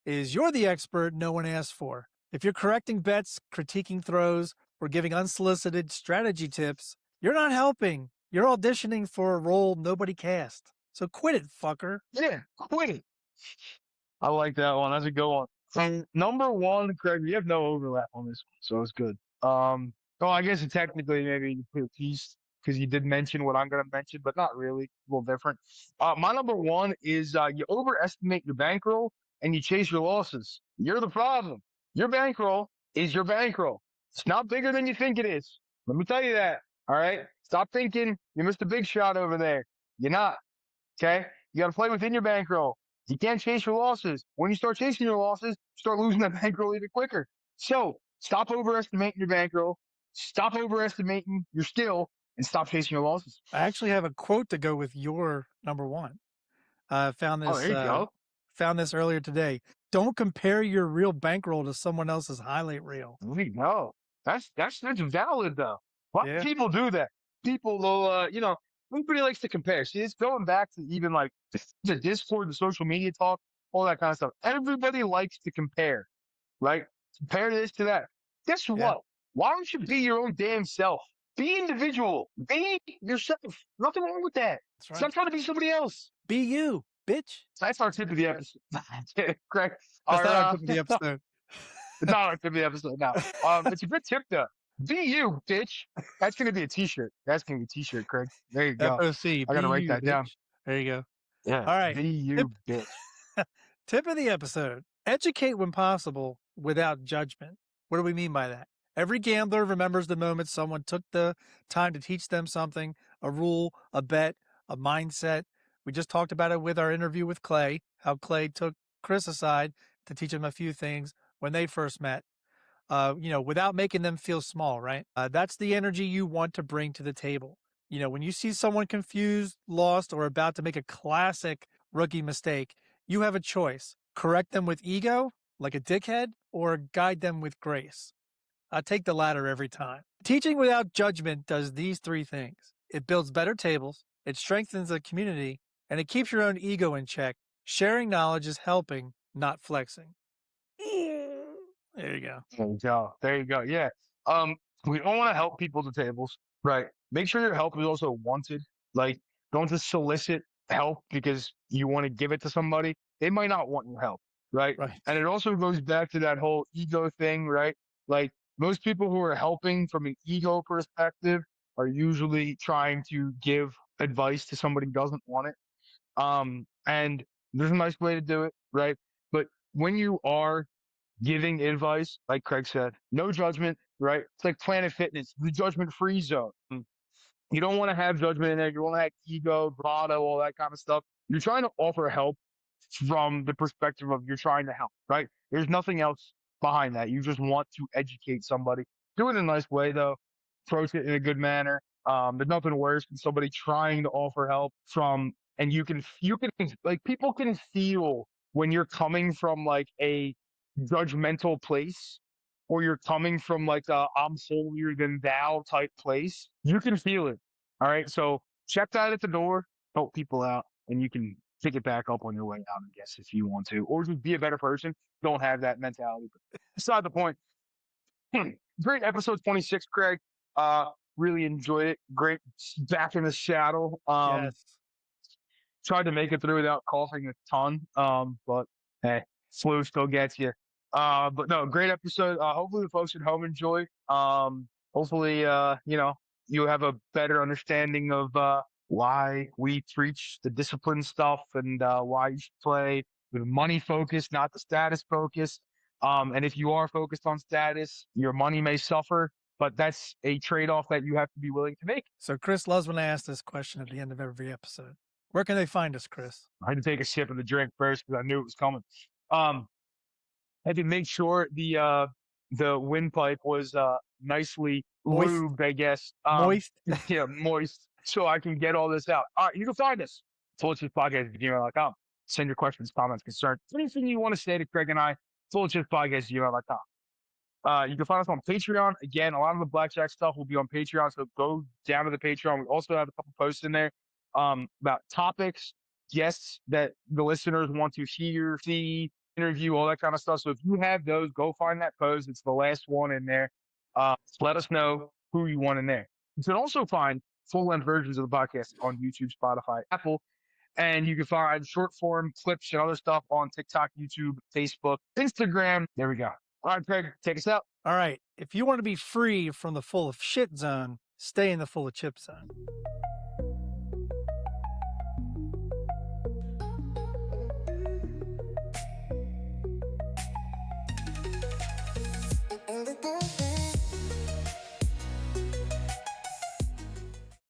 is you're the expert no one asked for. If you're correcting bets, critiquing throws, or giving unsolicited strategy tips, you're not helping. You're auditioning for a role nobody cast. So quit it, fucker. Yeah, quit it. I like that one. That's a good one. And number one, Craig, we have no overlap on this one, so it's good. Well, I guess technically maybe you put a piece because you did mention what I'm going to mention, but not really. A little different. My number one is you overestimate your bankroll and you chase your losses. You're the problem. Your bankroll is your bankroll. It's not bigger than you think it is. Let me tell you that. All right. Stop thinking you missed a big shot over there. You're not. Okay. You got to play within your bankroll. You can't chase your losses. When you start chasing your losses, start losing that bankroll even quicker. So stop overestimating your bankroll, stop overestimating your skill, and stop chasing your losses. I actually have a quote to go with your number one. Found Oh, this. there you go. Found this earlier today. Don't compare your real bankroll to someone else's highlight reel. There you go. That's valid though. Why do people do that? People will, everybody likes to compare. See, it's going back to even like the Discord, the social media talk, all that kind of stuff. Everybody likes to compare, right? Compare this to that. Guess what? Why don't you be your own damn self? Be individual. Be yourself. Nothing wrong with that. That's right. Stop trying to be somebody else. Be you, bitch. That's our tip of the episode. Correct. That's not our tip of the episode. It's not our tip of the episode now. It's a good tip though. Be you, bitch. That's gonna be a t-shirt. That's gonna be a t-shirt, Craig. There you go. FOC. I gotta write that down. There you go. Yeah. All right. Be you, bitch. Tip of the episode. Educate when possible without judgment. What do we mean by that? Every gambler remembers the moment someone took the time to teach them something, a rule, a bet, a mindset. We just talked about it with our interview with Clay, how Clay took Chris aside to teach him a few things when they first met. Without making them feel small, right? That's the energy you want to bring to the table. When you see someone confused, lost, or about to make a classic rookie mistake, you have a choice. Correct them with ego, like a dickhead, or guide them with grace. I take the latter every time. Teaching without judgment does these three things. It builds better tables, it strengthens the community, and it keeps your own ego in check. Sharing knowledge is helping, not flexing. There you go. There you go. Yeah. We don't want to help people to tables, right? Make sure your help is also wanted. Like, don't just solicit help because you want to give it to somebody. They might not want your help, right? Right. And it also goes back to that whole ego thing, right? Like, most people who are helping from an ego perspective are usually trying to give advice to somebody who doesn't want it. And there's a nice way to do it, right? But when you are giving advice, like Craig said, no judgment, right? It's like Planet Fitness, the judgment-free zone. You don't want to have judgment in there. You want to have ego, bravado, all that kind of stuff. You're trying to offer help from the perspective of you're trying to help, right? There's nothing else behind that. You just want to educate somebody. Do it in a nice way, though. Approach it in a good manner. There's nothing worse than somebody trying to offer help and you can like people can feel when you're coming from like a judgmental place or you're coming from like a I'm holier than thou type place. You can feel it. All right. So check that at the door, help people out, and you can pick it back up on your way out, I guess, if you want to, or just be a better person. Don't have that mentality. But beside the point. Great episode 26, Craig. Really enjoyed it. Great back in the saddle. Yes. Tried to make it through without coughing a ton. But hey, flu still gets you. But no, great episode. Hopefully the folks at home enjoy. Hopefully, you have a better understanding of why we preach the discipline stuff and why you should play with money focus, not the status focus. And if you are focused on status, your money may suffer, but that's a trade-off that you have to be willing to make. So Chris loves when I ask this question at the end of every episode. Where can they find us, Chris? I had to take a sip of the drink first because I knew it was coming. I had to make sure the windpipe was nicely Moist. lubed, I guess. Moist. Yeah, moist, so I can get all this out. All right, you can find us. FullofChipsPodcast@gmail.com. Send your questions, comments, concerns, anything you want to say to Craig and I. FullofChipsPodcast@gmail.com. You can find us on Patreon. Again, a lot of the Blackjack stuff will be on Patreon, so go down to the Patreon. We also have a couple posts in there about topics, guests that the listeners want to hear, see, interview, all that kind of stuff. So if you have those, go find that post. It's the last one in there. Let us know who you want in there. You can also find full-length versions of the podcast on YouTube, Spotify, Apple, and you can find short form clips and other stuff on TikTok, YouTube, Facebook, Instagram. There we go. All right, Craig, take us out. All right. If you want to be free from the full of shit zone, stay in the full of chip zone. On the